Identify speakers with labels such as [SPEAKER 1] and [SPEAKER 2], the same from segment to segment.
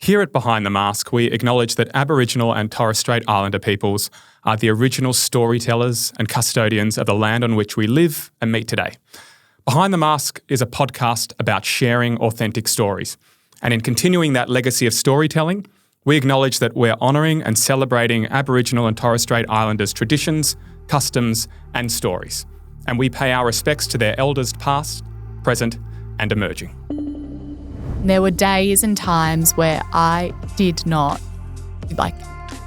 [SPEAKER 1] Here at Behind the Mask, we acknowledge that Aboriginal and Torres Strait Islander peoples are the original storytellers and custodians of the land on which we live and meet today. Behind the Mask is a podcast about sharing authentic stories. And in continuing that legacy of storytelling, we acknowledge that we're honouring and celebrating Aboriginal and Torres Strait Islanders' traditions, customs and stories. And we pay our respects to their elders past, present and emerging.
[SPEAKER 2] There were days and times where I did not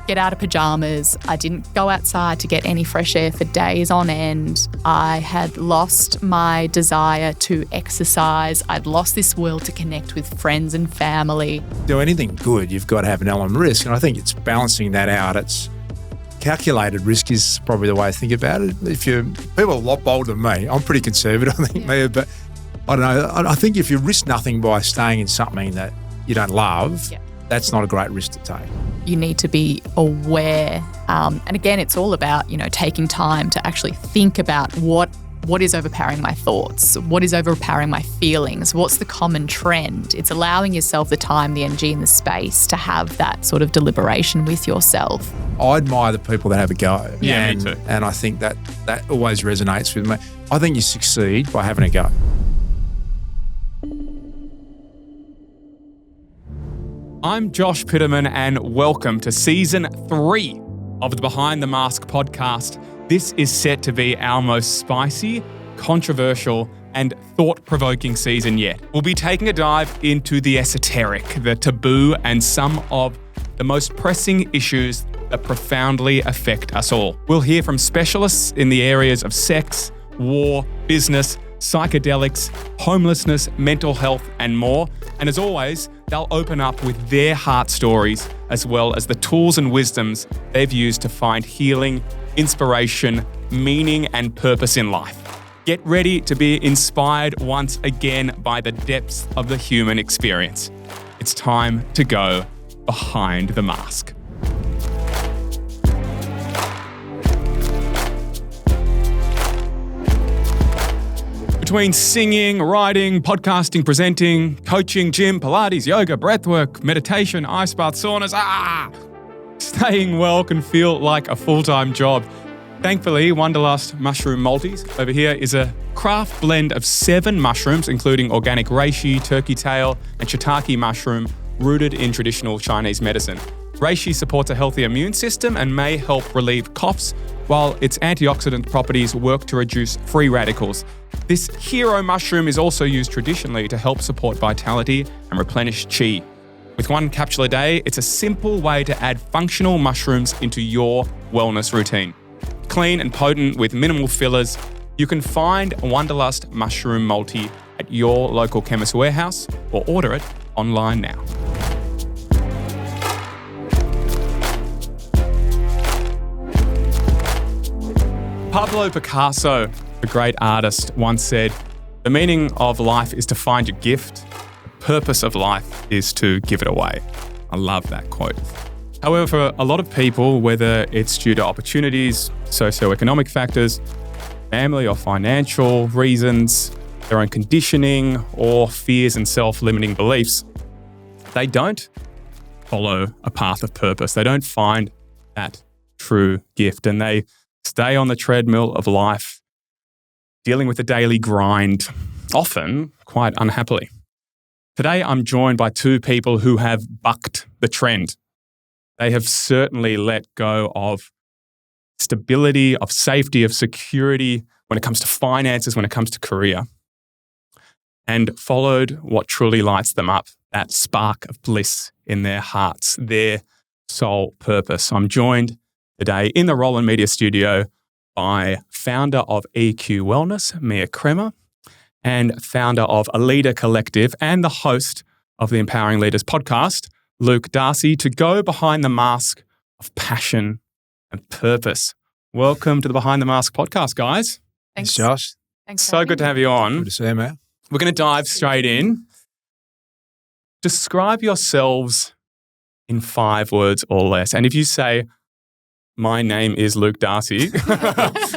[SPEAKER 2] get out of pajamas. I didn't go outside to get any fresh air for days on end. I had lost my desire to exercise. I'd lost this will to connect with friends and family.
[SPEAKER 3] Do anything good, you've got to have an element of risk. And I think it's balancing that out. It's calculated risk is probably the way to think about it. People are a lot bolder than me. I'm pretty conservative, I think, but I don't know. I think if you risk nothing by staying in something that you don't love, that's not a great risk to take.
[SPEAKER 2] You need to be aware. And again, it's all about, taking time to actually think about what is overpowering my thoughts, what is overpowering my feelings, what's the common trend. It's allowing yourself the time, the energy and the space to have that sort of deliberation with yourself.
[SPEAKER 3] I admire the people that have a go.
[SPEAKER 1] Yeah, me too.
[SPEAKER 3] And I think that always resonates with me. I think you succeed by having a go.
[SPEAKER 1] I'm Josh Pitterman and welcome to Season 3 of the Behind the Mask podcast. This is set to be our most spicy, controversial and thought-provoking season yet. We'll be taking a dive into the esoteric, the taboo and some of the most pressing issues that profoundly affect us all. We'll hear from specialists in the areas of sex, war, business, psychedelics, homelessness, mental health and more. And as always, they'll open up with their heart stories as well as the tools and wisdoms they've used to find healing, inspiration, meaning and purpose in life. Get ready to be inspired once again by the depths of the human experience. It's time to go behind the mask. Between singing, writing, podcasting, presenting, coaching, gym, Pilates, yoga, breathwork, meditation, ice bath, saunas, staying well can feel like a full-time job. Thankfully, Wanderlust Mushroom Multis over here is a craft blend of 7 mushrooms, including organic reishi, turkey tail, and shiitake mushroom, rooted in traditional Chinese medicine. Reishi supports a healthy immune system and may help relieve coughs, while its antioxidant properties work to reduce free radicals. This hero mushroom is also used traditionally to help support vitality and replenish qi. With 1 capsule a day, it's a simple way to add functional mushrooms into your wellness routine. Clean and potent with minimal fillers, you can find Wanderlust Mushroom Multi at your local Chemist Warehouse or order it online now. Pablo Picasso, the great artist, once said, "The meaning of life is to find your gift. The purpose of life is to give it away." I love that quote. However, for a lot of people, whether it's due to opportunities, socioeconomic factors, family or financial reasons, their own conditioning, or fears and self-limiting beliefs, they don't follow a path of purpose. They don't find that true gift, and they stay on the treadmill of life, dealing with the daily grind, often quite unhappily. Today, I'm joined by 2 people who have bucked the trend. They have certainly let go of stability, of safety, of security when it comes to finances, when it comes to career, and followed what truly lights them up, that spark of bliss in their hearts, their sole purpose. I'm joined today in the Roland Media Studio by founder of EQ Wellness, Mia Kremer, and founder of Alexa Collective and the host of the Empowering Leaders podcast, Luke Darcy, to go behind the mask of passion and purpose. Welcome to the Behind the Mask podcast, guys.
[SPEAKER 3] Thanks, Josh.
[SPEAKER 2] Thanks.
[SPEAKER 1] So good to have you on.
[SPEAKER 3] Good to see you, mate.
[SPEAKER 1] We're going to dive straight in. Describe yourselves in 5 words or less. And if you say, "My name is Luke Darcy,"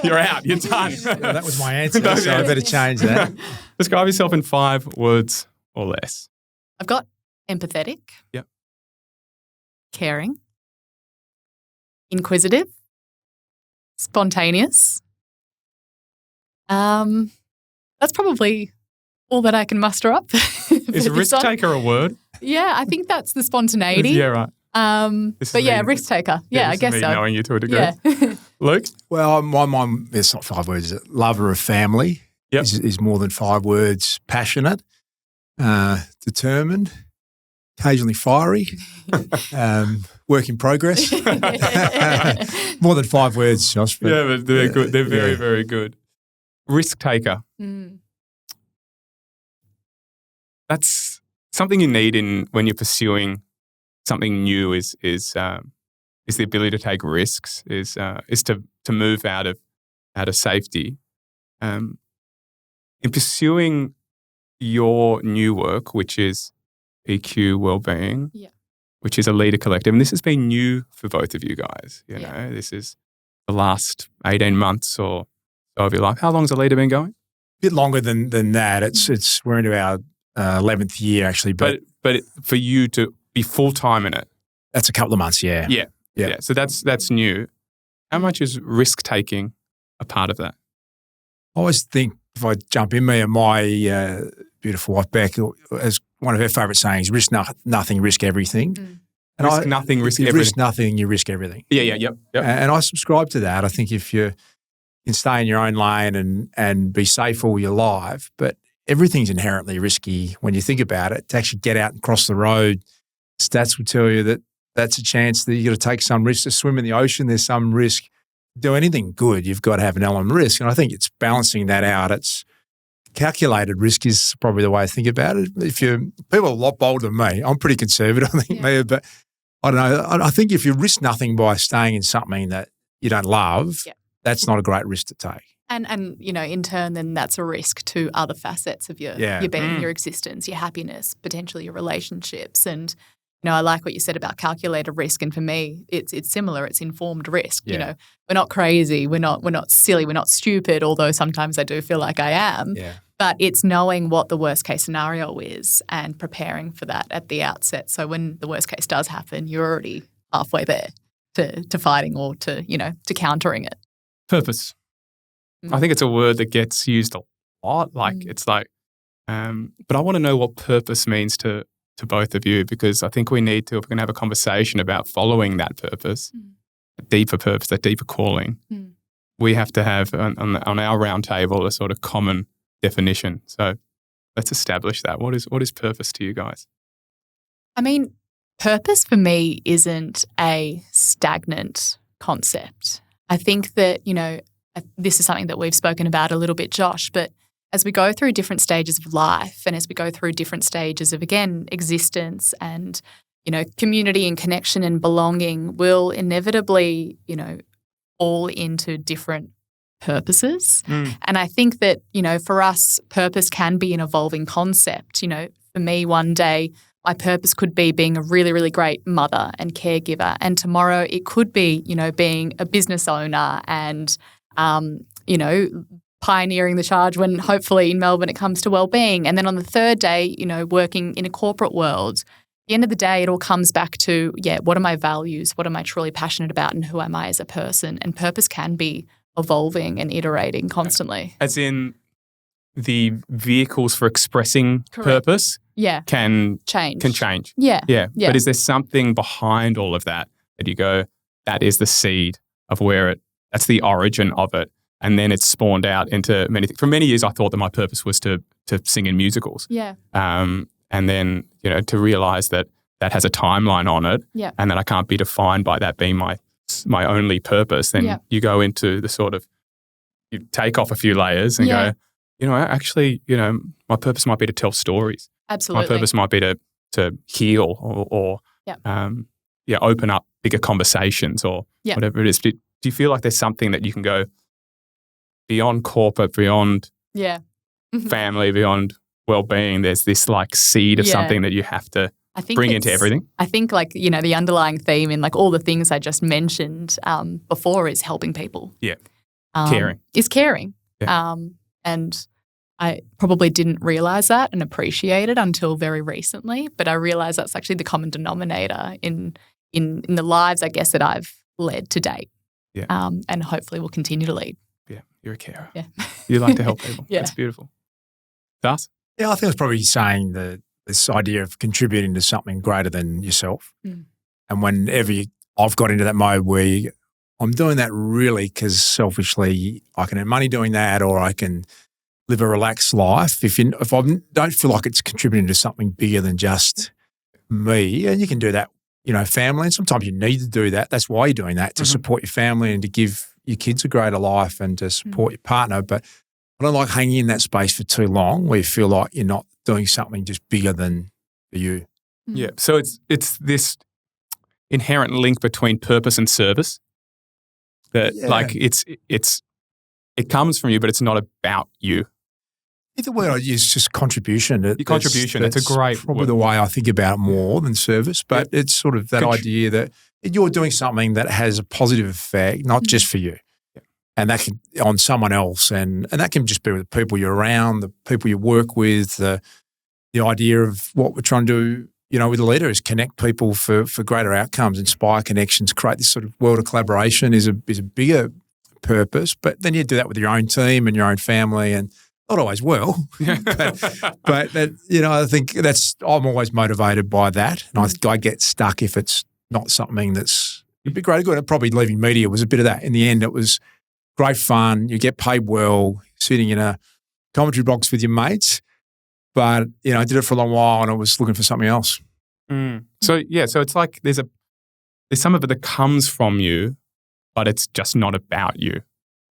[SPEAKER 1] you're out. You're done.
[SPEAKER 3] Yeah, that was my answer, so I better change that.
[SPEAKER 1] Describe yourself in 5 words or less.
[SPEAKER 2] I've got empathetic.
[SPEAKER 1] Yep.
[SPEAKER 2] caring, inquisitive, spontaneous. That's probably all that I can muster up.
[SPEAKER 1] Is risk taker a word?
[SPEAKER 2] Yeah, I think that's the spontaneity.
[SPEAKER 1] Yeah, right.
[SPEAKER 2] But yeah, risk taker. Yeah, I guess
[SPEAKER 1] me
[SPEAKER 2] so.
[SPEAKER 1] knowing you to a degree.
[SPEAKER 2] Yeah.
[SPEAKER 1] Luke?
[SPEAKER 3] Well, my mum, it's not 5 words, lover of family is more than 5 words. Passionate, determined, occasionally fiery, work in progress. More than 5 words, Josh.
[SPEAKER 1] But they're good. They're very, very good. Risk taker. That's something you need when you're pursuing something new is the ability to take risks, is to move out of safety. In pursuing your new work, which is PQ Wellbeing, which is a leader collective, and this has been new for both of you guys. You know, this is the last 18 months or so of your life. How long has the leader been going?
[SPEAKER 3] A bit longer than that. It's we're into our 11th year actually, but
[SPEAKER 1] for you to be full time in it,
[SPEAKER 3] that's a couple of months. Yeah.
[SPEAKER 1] So that's new. How much is risk taking a part of that?
[SPEAKER 3] I always think, if I jump in, me and my beautiful wife Beck, as one of her favourite sayings, risk nothing, risk everything. And
[SPEAKER 1] risk nothing, risk everything.
[SPEAKER 3] Risk nothing, you risk everything.
[SPEAKER 1] Yep.
[SPEAKER 3] And I subscribe to that. I think if you can stay in your own lane and be safe all your life, but everything's inherently risky when you think about it. To actually get out and cross the road, stats will tell you that that's a chance that you've got to take some risk. To swim in the ocean, there's some risk. Do anything good, you've got to have an element of risk. And I think it's balancing that out. It's calculated risk is probably the way I think about it. People are a lot bolder than me. I'm pretty conservative, I think, but I don't know. I think if you risk nothing by staying in something that you don't love, that's not a great risk to take.
[SPEAKER 2] And you know, in turn, then that's a risk to other facets of your being, your existence, your happiness, potentially your relationships. And you know, I like what you said about calculated risk. And for me, it's similar. It's informed risk. You know, we're not crazy. We're not silly. We're not stupid. Although sometimes I do feel like I am. But it's knowing what the worst case scenario is and preparing for that at the outset. So when the worst case does happen, you're already halfway there to fighting or to countering it.
[SPEAKER 1] Purpose. I think it's a word that gets used a lot. It's like, but I want to know what purpose means to both of you, because I think we need to, if we're going to have a conversation about following that purpose, a deeper purpose, that deeper calling, we have to have on our round table a sort of common definition. So let's establish that. What is purpose to you guys?
[SPEAKER 2] I mean, purpose for me isn't a stagnant concept. I think that, you know, this is something that we've spoken about a little bit, Josh, but as we go through different stages of life and as we go through different stages of, again, existence and, you know, community and connection and belonging, will inevitably, you know, fall into different purposes. And I think that, you know, for us, purpose can be an evolving concept. You know, for me, one day, my purpose could be being a really, really great mother and caregiver. And tomorrow it could be, you know, being a business owner and, you know, pioneering the charge when hopefully in Melbourne it comes to wellbeing. And then on the third day, you know, working in a corporate world. At the end of the day, it all comes back to, what are my values? What am I truly passionate about? And who am I as a person? And purpose can be evolving and iterating constantly.
[SPEAKER 1] As in the vehicles for expressing purpose can change.
[SPEAKER 2] Yeah.
[SPEAKER 1] But is there something behind all of that you go, that is the seed of that's the origin of it? And then it's spawned out into many things. For many years, I thought that my purpose was to sing in musicals. And then, you know, to realize that has a timeline on it and that I can't be defined by that being my only purpose. Then you go into the sort of, you take off a few layers and go, you know, actually, you know, my purpose might be to tell stories.
[SPEAKER 2] Absolutely.
[SPEAKER 1] My purpose might be to heal or open up bigger conversations or whatever it is. Do you feel like there's something that you can go beyond corporate, beyond family, beyond well-being? There's this like seed of something that you have to bring into everything? I
[SPEAKER 2] think like, you know, the underlying theme in like all the things I just mentioned before is helping people.
[SPEAKER 1] Caring.
[SPEAKER 2] Is caring. And I probably didn't realise that and appreciate it until very recently, but I realised that's actually the common denominator in in the lives, I guess, that I've led to date.
[SPEAKER 1] Yeah.
[SPEAKER 2] And hopefully will continue to lead.
[SPEAKER 1] Yeah, you're a carer.
[SPEAKER 2] Yeah.
[SPEAKER 1] You like to help people.
[SPEAKER 2] Yeah.
[SPEAKER 1] That's beautiful. Thus?
[SPEAKER 3] Yeah, I think it's probably saying this idea of contributing to something greater than yourself.
[SPEAKER 2] Mm.
[SPEAKER 3] And whenever I've got into that mode where I'm doing that really because selfishly I can earn money doing that, or I can live a relaxed life. If I don't feel like it's contributing to something bigger than just me, and you can do that, family, and sometimes you need to do that. That's why you're doing that, to support your family and to give your kids a greater life and to support your partner. But I don't like hanging in that space for too long where you feel like you're not doing something just bigger than you.
[SPEAKER 1] Yeah. So it's this inherent link between purpose and service that it comes from you, but it's not about you.
[SPEAKER 3] Either way I use just contribution.
[SPEAKER 1] Your contribution. That's a great
[SPEAKER 3] probably
[SPEAKER 1] word.
[SPEAKER 3] the way I think about it more than service, but it's sort of that idea that you're doing something that has a positive effect, not just for you.
[SPEAKER 1] Yeah.
[SPEAKER 3] And that can on someone else, and that can just be with the people you're around, the people you work with, the idea of what we're trying to do, with a leader is connect people for greater outcomes, inspire connections, create this sort of world of collaboration is a bigger purpose. But then you do that with your own team and your own family, and not always well. but that, I think I'm always motivated by that. And I get stuck if it's not something it'd be great. Probably leaving media was a bit of that. In the end, it was great fun. You get paid well, sitting in a commentary box with your mates. But, I did it for a long while and I was looking for something else.
[SPEAKER 1] Mm. So it's like there's some of it that comes from you, but it's just not about you.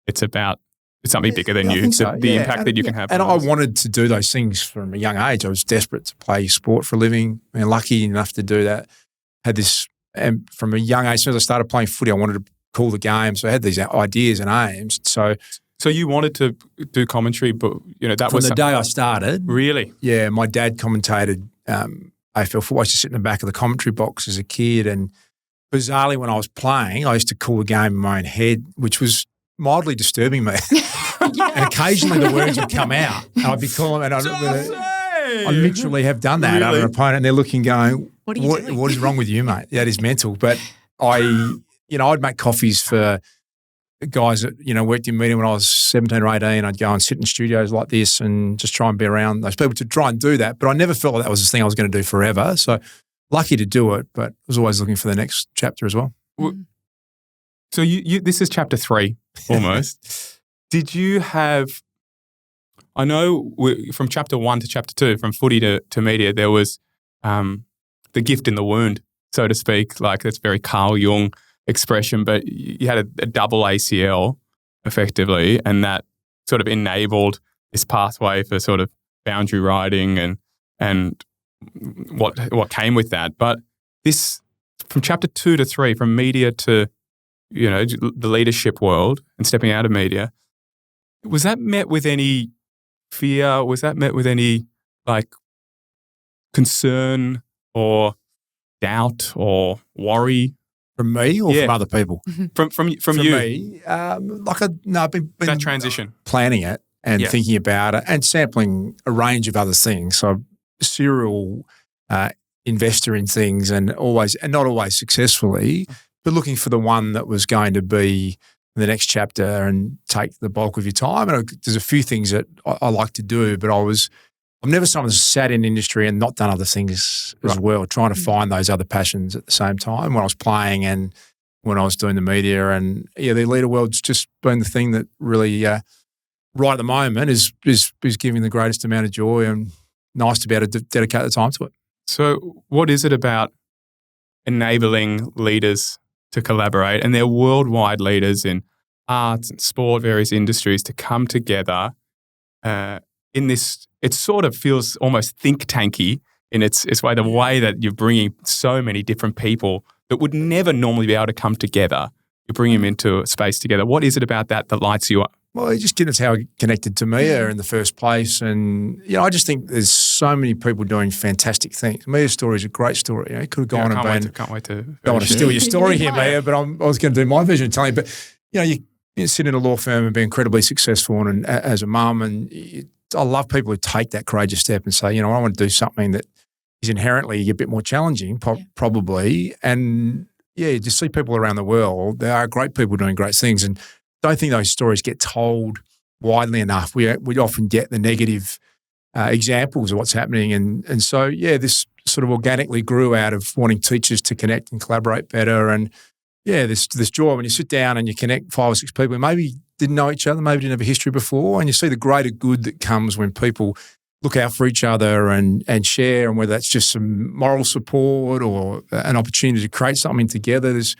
[SPEAKER 1] It's something bigger than you,
[SPEAKER 3] so.
[SPEAKER 1] The impact that you can have.
[SPEAKER 3] And
[SPEAKER 1] on
[SPEAKER 3] I
[SPEAKER 1] others.
[SPEAKER 3] wanted to do those things from a young age. I was desperate to play sport for a living. Lucky enough to do that. Had this, and from a young age, as soon as I started playing footy, I wanted to call the game. So I had these ideas and aims. So
[SPEAKER 1] you wanted to do commentary, but that
[SPEAKER 3] from
[SPEAKER 1] was
[SPEAKER 3] the day I started.
[SPEAKER 1] Really?
[SPEAKER 3] Yeah, my dad commentated AFL football. I used to sit in the back of the commentary box as a kid, and bizarrely, when I was playing, I used to call the game in my own head, which was mildly disturbing me. And occasionally the words would come out, and I'd be calling, and I literally have done that at an opponent, and they're looking, going,
[SPEAKER 2] "What are you doing?
[SPEAKER 3] What is wrong with you, mate? That is mental." But I'd make coffees for guys that, worked in media when I was 17 or 18. I'd go and sit in studios like this and just try and be around those people to try and do that. But I never felt like that was the thing I was going to do forever. So lucky to do it, but I was always looking for the next chapter as well.
[SPEAKER 1] So this is chapter 3 almost. Did you have, I know from chapter 1 to chapter 2, from footy to media, there was the gift in the wound, so to speak. Like, that's very Carl Jung expression, but you had a double ACL effectively, and that sort of enabled this pathway for sort of boundary riding and what came with that. But this, from chapter 2 to 3, from media to the leadership world and stepping out of media, was that met with any fear? Was that met with any concern or doubt or worry?
[SPEAKER 3] From me or from other people?
[SPEAKER 1] From you?
[SPEAKER 3] Me, I've been
[SPEAKER 1] that transition,
[SPEAKER 3] planning it and thinking about it and sampling a range of other things. So I'm a serial investor in things, and not always successfully, but looking for the one that was going to be the next chapter and take the bulk of your time. And there's a few things that I like to do, but I'm never someone who's sat in industry and not done other things as well, trying to find those other passions at the same time when I was playing and when I was doing the media. And the leader world's just been the thing that really, right at the moment, is giving the greatest amount of joy, and nice to be able to dedicate the time to it.
[SPEAKER 1] So what is it about enabling leaders to collaborate, and they're worldwide leaders in arts and sport, various industries, to come together in this? It sort of feels almost think tanky in its way, the way that you're bringing so many different people that would never normally be able to come together. You bring them into a space together. What is it about that lights you up?
[SPEAKER 3] Well, it's how I connected to Mia in the first place. And, I just think there's so many people doing fantastic things. Mia's story is a great story. It could have gone and been.
[SPEAKER 1] Can't wait to.
[SPEAKER 3] Don't want to steal your story here, Mia, but I was going to do my vision of telling you. But, you sit in a law firm and be incredibly successful and as a mum, and I love people who take that courageous step and say, I want to do something that is inherently a bit more challenging, probably, and just see people around the world. There are great people doing great things, and don't think those stories get told widely enough. We often get the negative examples of what's happening, and so this sort of organically grew out of wanting teachers to connect and collaborate better, and this joy when you sit down and you connect 5 or 6 people who maybe didn't know each other, maybe didn't have a history before, and you see the greater good that comes when people look out for each other and share, and whether that's just some moral support or an opportunity to create something together. There's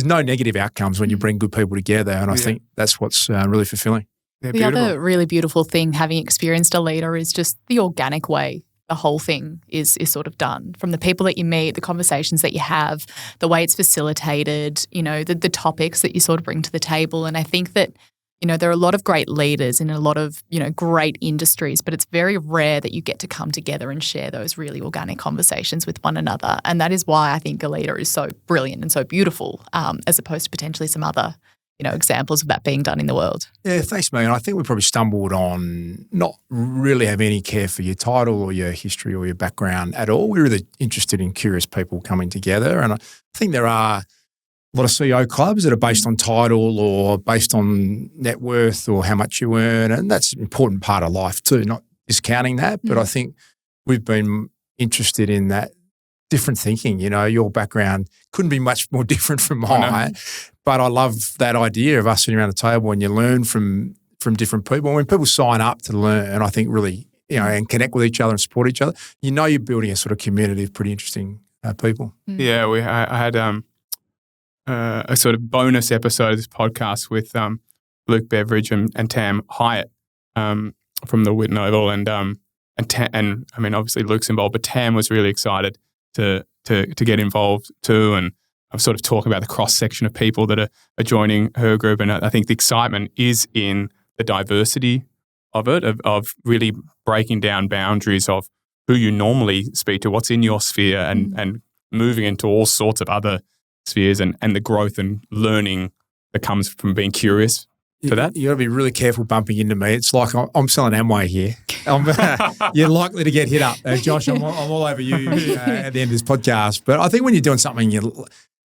[SPEAKER 3] no negative outcomes when you bring good people together, and I think that's what's really fulfilling.
[SPEAKER 2] The other really beautiful thing, having experienced a leader, is just the organic way the whole thing is sort of done. From the people that you meet, the conversations that you have, the way it's facilitated, the topics that you sort of bring to the table. And I think that, there are a lot of great leaders in a lot of, great industries, but it's very rare that you get to come together and share those really organic conversations with one another. And that is why I think a leader is so brilliant and so beautiful, as opposed to potentially some other examples of that being done in the world.
[SPEAKER 3] Yeah, thanks, Megan. I think we probably stumbled on not really have any care for your title or your history or your background at all. We're really interested in curious people coming together. And I think there are a lot of CEO clubs that are based on title or based on net worth or how much you earn. And that's an important part of life too, not discounting that. But I think we've been interested in that different thinking. Your background couldn't be much more different from mine. But I love that idea of us sitting around the table and you learn from different people. And when people sign up to learn, I think really, and connect with each other and support each other, you're building a sort of community of pretty interesting people.
[SPEAKER 1] Yeah, I had a sort of bonus episode of this podcast with Luke Beveridge and Tam Hyatt from the Whitten Oval, and I mean obviously Luke's involved, but Tam was really excited to get involved too, and I'm sort of talking about the cross-section of people that are joining her group. And I think the excitement is in the diversity of it, of really breaking down boundaries of who you normally speak to, what's in your sphere, and moving into all sorts of other spheres, and the growth and learning that comes from being curious for that.
[SPEAKER 3] You got to be really careful bumping into me. It's like I'm selling Amway here. You're likely to get hit up. Josh, I'm all over you at the end of this podcast. But I think when you're doing something, you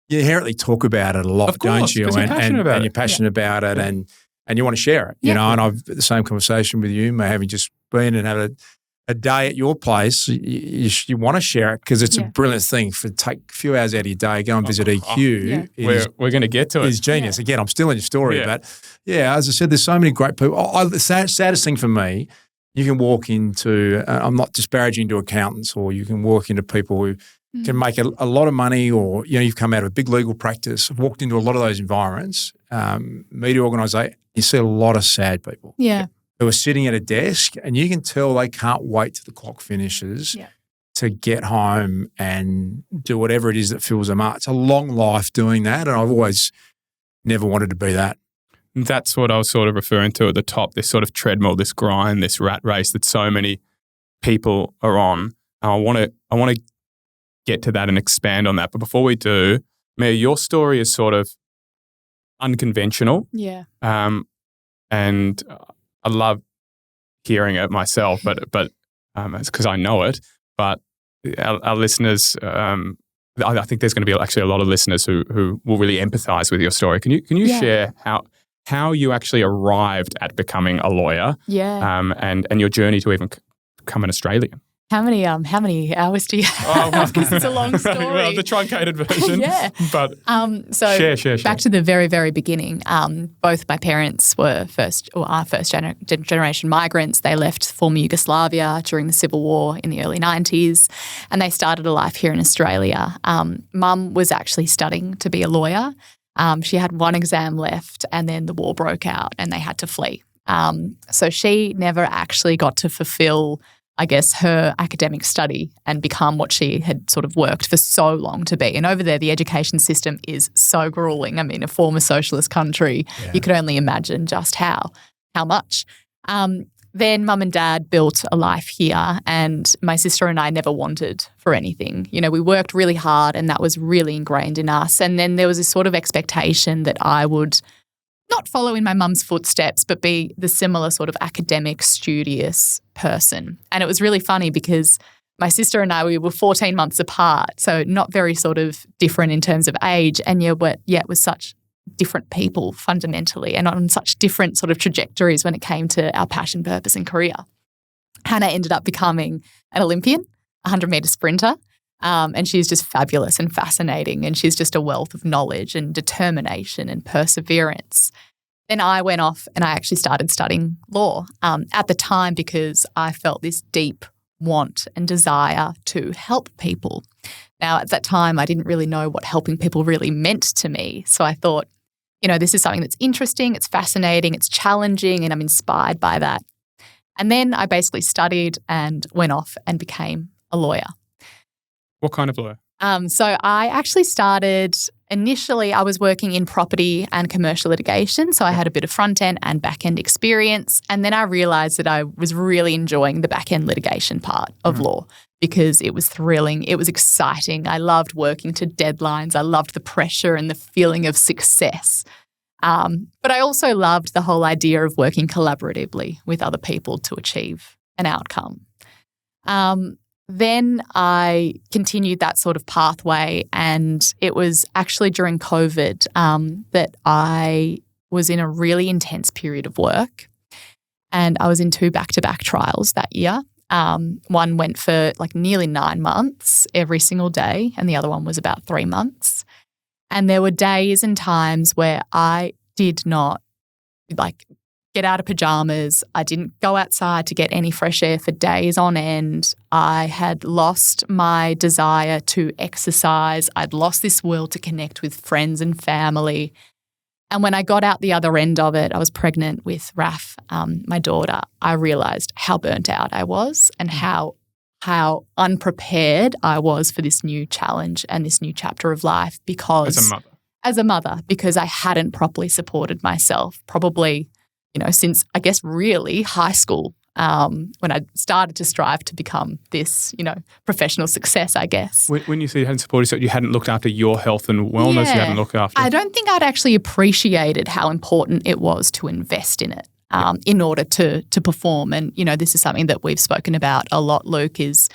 [SPEAKER 3] inherently talk about it a lot,
[SPEAKER 1] of course,
[SPEAKER 3] don't you? And you're passionate about it, and you want to share it, And I've had the same conversation with you, having just been and had a day at your place. You want to share it because it's a brilliant thing. Take a few hours out of your day, go and visit EQ.
[SPEAKER 1] We're going to get to it.
[SPEAKER 3] It's genius. Again, I'm still in your story, but as I said, there's so many great people. The saddest thing for me, you can walk into, I'm not disparaging to accountants, or you can walk into people who can make a lot of money, or, you've come out of a big legal practice. I've walked into a lot of those environments, media organisation, you see a lot of sad people.
[SPEAKER 2] Yeah.
[SPEAKER 3] Who are sitting at a desk, and you can tell they can't wait till the clock finishes to get home and do whatever it is that fills them up. It's a long life doing that, and I've always never wanted to be that.
[SPEAKER 1] That's what I was sort of referring to at the top, this sort of treadmill, this grind, this rat race that so many people are on. I want to get to that and expand on that. But before we do, Mia, your story is sort of unconventional.
[SPEAKER 2] Yeah.
[SPEAKER 1] And I love hearing it myself, but it's because I know it. But our listeners, I think there's going to be actually a lot of listeners who will really empathize with your story. Can you share how you actually arrived at becoming a lawyer?
[SPEAKER 2] Yeah.
[SPEAKER 1] And your journey to even become an Australian?
[SPEAKER 2] How many hours do you have? Because it's a long story.
[SPEAKER 1] Well, the truncated version.
[SPEAKER 2] Yeah.
[SPEAKER 1] But
[SPEAKER 2] so
[SPEAKER 1] share.
[SPEAKER 2] Back to the very, very beginning. Both my parents are first generation migrants. They left former Yugoslavia during the Civil War in the early 90s, and they started a life here in Australia. Mum was actually studying to be a lawyer. She had one exam left, and then the war broke out and they had to flee. So she never actually got to fulfill, I guess, her academic study and become what she had sort of worked for so long to be. And over there, the education system is so grueling. I mean, a former socialist country, you could only imagine just how much. Then Mum and Dad built a life here, and my sister and I never wanted for anything. We worked really hard, and that was really ingrained in us. And then there was this sort of expectation that I would not follow in my mum's footsteps, but be the similar sort of academic, studious person. And it was really funny because my sister and I, we were 14 months apart, so not very sort of different in terms of age, and yet was such different people fundamentally and on such different sort of trajectories when it came to our passion, purpose and career. Hannah ended up becoming an Olympian, a 100-metre sprinter, and she's just fabulous and fascinating, and she's just a wealth of knowledge and determination and perseverance. Then I went off and I actually started studying law at the time because I felt this deep want and desire to help people. Now, at that time, I didn't really know what helping people really meant to me. So I thought, this is something that's interesting, it's fascinating, it's challenging, and I'm inspired by that. And then I basically studied and went off and became a lawyer.
[SPEAKER 1] What kind of lawyer?
[SPEAKER 2] So I actually started, initially I was working in property and commercial litigation. So I had a bit of front end and back end experience. And then I realised that I was really enjoying the back end litigation part of law because it was thrilling. It was exciting. I loved working to deadlines. I loved the pressure and the feeling of success. But I also loved the whole idea of working collaboratively with other people to achieve an outcome. Then I continued that sort of pathway, and it was actually during COVID that I was in a really intense period of work, and I was in 2 back-to-back trials that year. One went for like nearly 9 months every single day, and the other one was about 3 months. And there were days and times where I did not get out of pajamas. I didn't go outside to get any fresh air for days on end. I had lost my desire to exercise. I'd lost this will to connect with friends and family. And when I got out the other end of it, I was pregnant with Raf, my daughter. I realised how burnt out I was and how unprepared I was for this new challenge and this new chapter of life because as a mother, because I hadn't properly supported myself, probably since I guess really high school, when I started to strive to become this, professional success, I guess.
[SPEAKER 1] When you say you hadn't supported yourself, you hadn't looked after your health and wellness, you hadn't looked after...
[SPEAKER 2] I don't think I'd actually appreciated how important it was to invest in it in order to perform. And, this is something that we've spoken about a lot, Luke, is,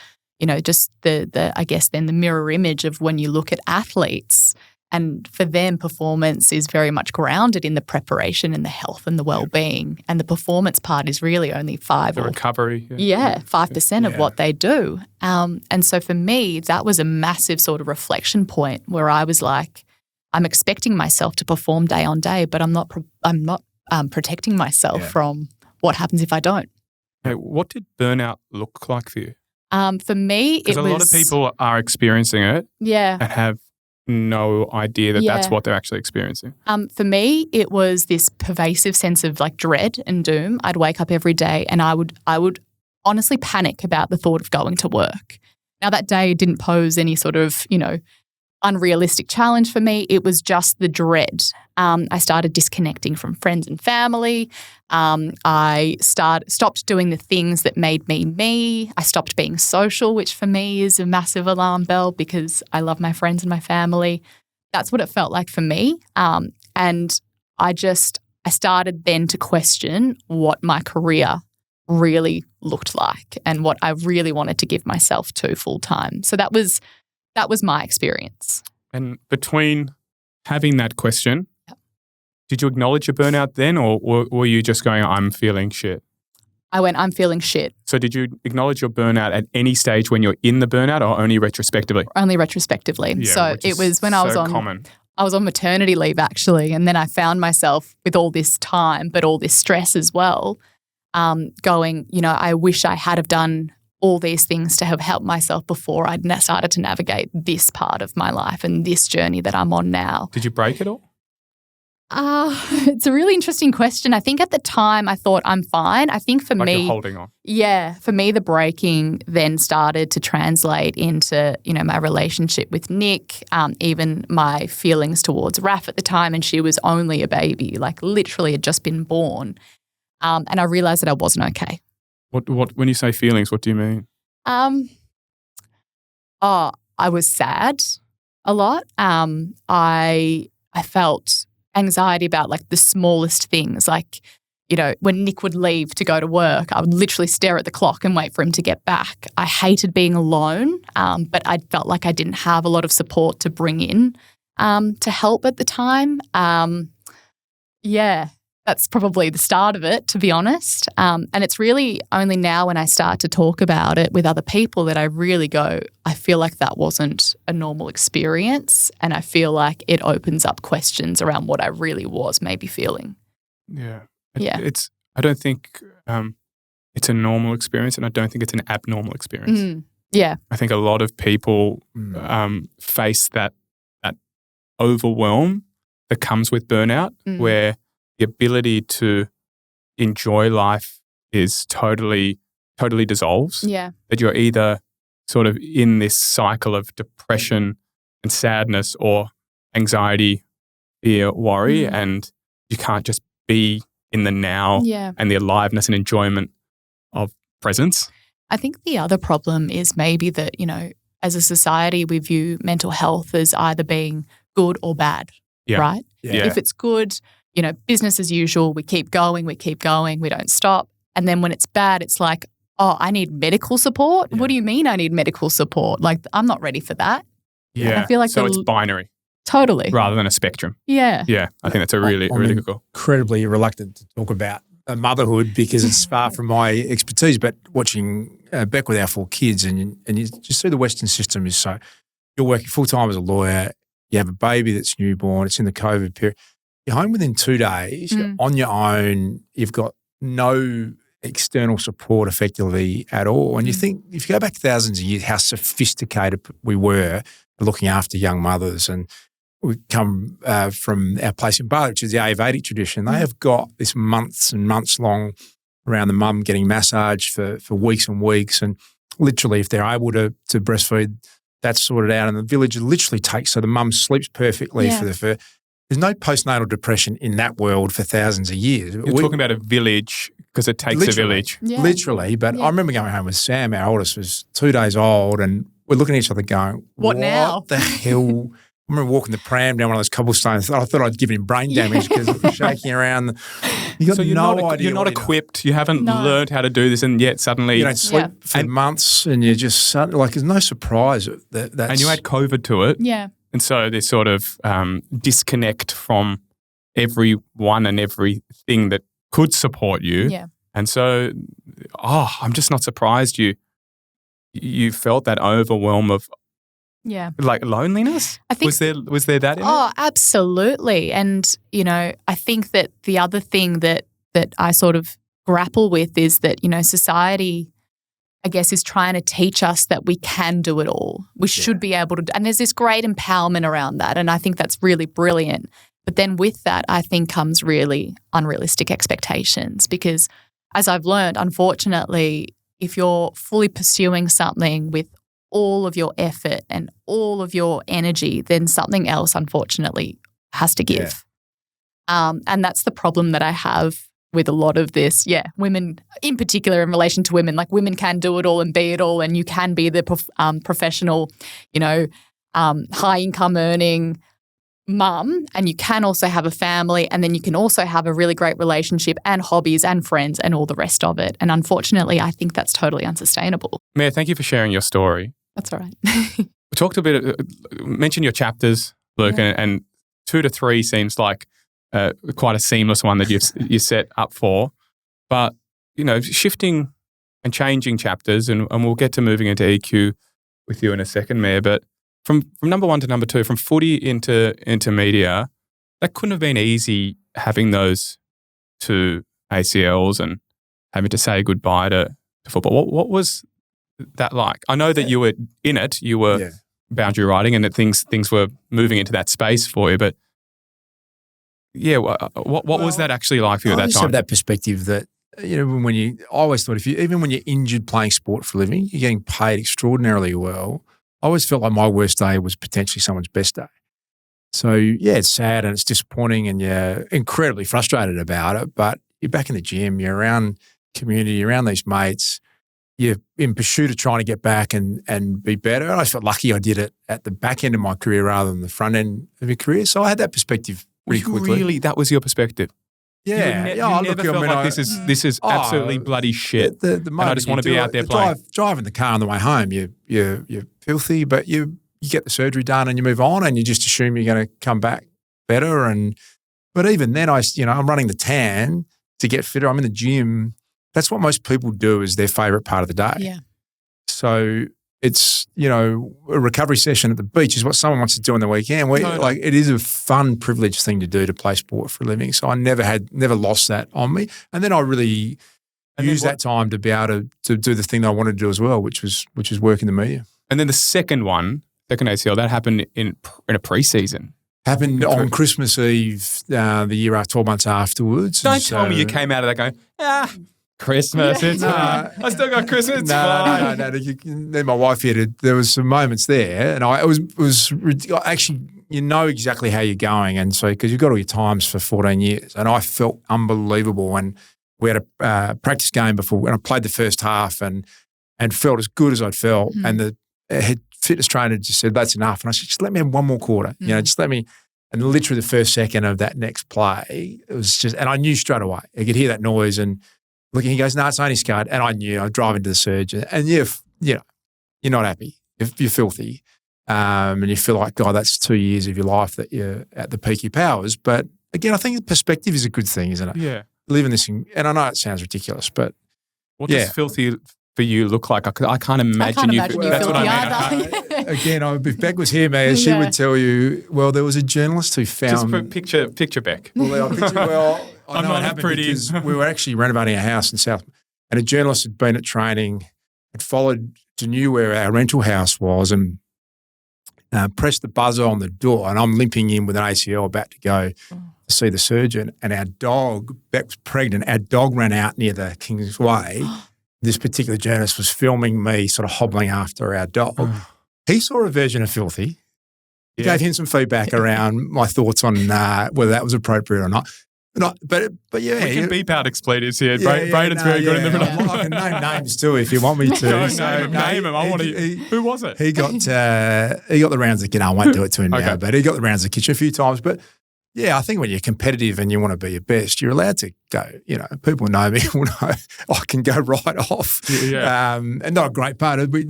[SPEAKER 2] just the I guess then the mirror image of when you look at athletes. And for them, performance is very much grounded in the preparation and the health and the well-being. And the performance part is really only 5
[SPEAKER 1] recovery.
[SPEAKER 2] 5% of what they do. And so for me, that was a massive sort of reflection point where I was like, I'm expecting myself to perform day on day, but I'm not protecting myself from what happens if I don't.
[SPEAKER 1] Hey, what did burnout look like for you?
[SPEAKER 2] For me, it was...
[SPEAKER 1] Because a lot of people are experiencing it and have no idea that that's what they're actually experiencing.
[SPEAKER 2] For me, it was this pervasive sense of dread and doom. I'd wake up every day and I would honestly panic about the thought of going to work. Now that day didn't pose any sort of, unrealistic challenge for me. It was just the dread. I started disconnecting from friends and family. I stopped doing the things that made me me. I stopped being social, which for me is a massive alarm bell because I love my friends and my family. That's what it felt like for me. And I started then to question what my career really looked like and what I really wanted to give myself to full time. So that was my experience.
[SPEAKER 1] And between having that question, did you acknowledge your burnout then or were you just going, I'm feeling shit?
[SPEAKER 2] I went, I'm feeling shit.
[SPEAKER 1] So did you acknowledge your burnout at any stage when you're in the burnout or only retrospectively?
[SPEAKER 2] Only retrospectively.
[SPEAKER 1] Yeah,
[SPEAKER 2] so it was when I was on maternity leave actually, and then I found myself with all this time but all this stress as well, going, I wish I had have done all these things to have helped myself before I'd started to navigate this part of my life and this journey that I'm on now.
[SPEAKER 1] Did you break it all?
[SPEAKER 2] It's a really interesting question. I think at the time I thought I'm fine. I think for me,
[SPEAKER 1] you're holding on.
[SPEAKER 2] Yeah, for me the breaking then started to translate into, my relationship with Nick, even my feelings towards Raf at the time, and she was only a baby, literally had just been born. And I realised that I wasn't okay.
[SPEAKER 1] What when you say feelings, what do you mean?
[SPEAKER 2] I was sad a lot. I felt anxiety about the smallest things, when Nick would leave to go to work, I would literally stare at the clock and wait for him to get back. I hated being alone, but I felt like I didn't have a lot of support to bring in to help at the time. That's probably the start of it, to be honest. And it's really only now when I start to talk about it with other people that I really go, I feel like that wasn't a normal experience, and I feel like it opens up questions around what I really was maybe feeling.
[SPEAKER 1] Yeah.
[SPEAKER 2] Yeah.
[SPEAKER 1] I don't think it's a normal experience, and I don't think it's an abnormal experience.
[SPEAKER 2] Yeah.
[SPEAKER 1] I think a lot of people face that overwhelm that comes with burnout, where the ability to enjoy life is totally dissolves.
[SPEAKER 2] Yeah.
[SPEAKER 1] That you're either sort of in this cycle of depression and sadness or anxiety, fear, worry, and you can't just be in the now and the aliveness and enjoyment of presence.
[SPEAKER 2] I think the other problem is maybe that, as a society, we view mental health as either being good or bad, right?
[SPEAKER 1] Yeah.
[SPEAKER 2] If it's good, business as usual, we keep going, we don't stop. And then when it's bad, it's like, oh, I need medical support? Yeah. What do you mean I need medical support? Like, I'm not ready for that.
[SPEAKER 1] Yeah.
[SPEAKER 2] And I feel like
[SPEAKER 1] so it's binary.
[SPEAKER 2] Totally.
[SPEAKER 1] Rather than a spectrum.
[SPEAKER 2] Yeah.
[SPEAKER 1] Yeah. I think that's a really good goal.
[SPEAKER 3] Incredibly reluctant to talk about motherhood because it's far from my expertise, but watching Beck with our 4 kids and you just see the Western system is so, you're working full-time as a lawyer, you have a baby that's newborn, it's in the COVID period, you're home within 2 days, you're on your own, you've got no external support effectively at all. And you think, if you go back thousands of years, how sophisticated we were looking after young mothers, and we come from our place in Bali, which is the Ayurvedic tradition. They have got this months and months long around the mum getting massaged for weeks and weeks. And literally, if they're able to breastfeed, that's sorted out. And the village literally takes, so the mum sleeps perfectly for the first. There's no postnatal depression in that world for thousands of years.
[SPEAKER 1] You're talking about a village because it takes a village.
[SPEAKER 2] Yeah.
[SPEAKER 3] Literally. But I remember going home with Sam, our oldest was 2 days old, and we're looking at each other going,
[SPEAKER 2] What now?
[SPEAKER 3] What the hell? I remember walking the pram down one of those cobblestones. I thought I'd given him brain damage because it was shaking around. You got no idea.
[SPEAKER 1] You're not equipped. You haven't learned how to do this, and yet suddenly
[SPEAKER 3] you don't sleep for months, and you're just like, there's no surprise that's.
[SPEAKER 1] And you add COVID to it, and so there's sort of disconnect from everyone and everything that could support you.
[SPEAKER 2] Yeah.
[SPEAKER 1] And so, I'm just not surprised you felt that overwhelm of.
[SPEAKER 2] Yeah.
[SPEAKER 1] Like loneliness?
[SPEAKER 2] I think,
[SPEAKER 1] was there that in it?
[SPEAKER 2] Oh, absolutely. And, I think that the other thing that I sort of grapple with is that, society, I guess, is trying to teach us that we can do it all. We should be able to, and there's this great empowerment around that. And I think that's really brilliant. But then with that, I think comes really unrealistic expectations, because as I've learned, unfortunately, if you're fully pursuing something with all of your effort and all of your energy, then something else, unfortunately, has to give. And that's the problem that I have with a lot of this. Yeah, women, in particular in relation to women, like women can do it all and be it all, and you can be the professional, high income earning mum, and you can also have a family, and then you can also have a really great relationship and hobbies and friends and all the rest of it. And unfortunately, I think that's totally unsustainable.
[SPEAKER 1] Mia, thank you for sharing your story.
[SPEAKER 2] That's all right.
[SPEAKER 1] We talked a bit, mentioned your chapters, Luke, and 2 to 3 seems like quite a seamless one that you set up for. But, shifting and changing chapters, and we'll get to moving into EQ with you in a second, Mia, but from number 1 to number 2, from footy into media, that couldn't have been easy, having those 2 ACLs and having to say goodbye to football. What was that like? I know that you were in it, you were boundary riding, and that things were moving into that space for you, but what was that actually like for you at that
[SPEAKER 3] I just
[SPEAKER 1] time?
[SPEAKER 3] have that perspective that, I always thought even when you're injured playing sport for a living, you're getting paid extraordinarily well. I always felt like my worst day was potentially someone's best day. So, it's sad and it's disappointing and you're incredibly frustrated about it, but you're back in the gym, you're around community, you're around these mates, you're in pursuit of trying to get back and be better. And I felt lucky I did it at the back end of my career rather than the front end of my career. So I had that perspective pretty quickly.
[SPEAKER 1] Really, that was your perspective?
[SPEAKER 3] Yeah.
[SPEAKER 1] You never felt like this is absolutely bloody shit.
[SPEAKER 3] The
[SPEAKER 1] and I just want to be out there playing.
[SPEAKER 3] Driving the car on the way home, you're filthy, but you get the surgery done and you move on, and you just assume you're going to come back better. But even then, I'm running the tan to get fitter. I'm in the gym. That's what most people do is their favourite part of the day.
[SPEAKER 2] Yeah.
[SPEAKER 3] So it's, a recovery session at the beach is what someone wants to do on the weekend. It is a fun, privileged thing to do, to play sport for a living. So I never lost that on me. And then I really used that time to be able to do the thing that I wanted to do as well, which was work in the media.
[SPEAKER 1] And then the second ACL, that happened in a pre-season.
[SPEAKER 3] Happened on Christmas Eve, the year after, 12 months afterwards.
[SPEAKER 1] Don't tell me you came out of that going, Christmas, it's I still got Christmas.
[SPEAKER 3] No. Then my wife there was some moments there, and it was actually, exactly how you're going, and so because you've got all your times for 14 years, and I felt unbelievable. And we had a practice game before, and I played the first half, and felt as good as I'd felt, and the head fitness trainer just said, "That's enough," and I said, "Just let me have one more quarter, just let me." And literally the first second of that next play, it was just, and I knew straight away. I could hear that noise, and looking, he goes, "No, it's only scarred." And I knew. I drive into the surgeon, and you're not happy. You're filthy, and you feel like, God, that's 2 years of your life that you're at the peak of your powers. But again, I think perspective is a good thing, isn't it?
[SPEAKER 1] Yeah.
[SPEAKER 3] Living this, and I know it sounds ridiculous, but
[SPEAKER 1] what does filthy for you look like? I can't imagine you. That's what I mean.
[SPEAKER 3] Again, if Beck was here, man, she would tell you. Well, there was a journalist who found.
[SPEAKER 1] Just picture Beck.
[SPEAKER 3] I know it happened because we were actually renovating a house in South, and a journalist had been at training, knew where our rental house was, and pressed the buzzer on the door, and I'm limping in with an ACL about to go to see the surgeon, and our dog, Beck was pregnant, our dog ran out near the King's Way. This particular journalist was filming me sort of hobbling after our dog. He saw a version of filthy. Gave him some feedback around my thoughts on whether that was appropriate or not. But yeah.
[SPEAKER 1] We can beep out expletives here. Braden's very good in the middle.
[SPEAKER 3] I can name names too if you want me to.
[SPEAKER 1] Name him. I want to. Who was it?
[SPEAKER 3] He got the rounds of the kitchen. I won't do it to him now, but he got the rounds of the kitchen a few times. But yeah, I think when you're competitive and you want to be your best, you're allowed to go. People know me. Will know I can go right off.
[SPEAKER 1] Yeah.
[SPEAKER 3] And not a great part of it,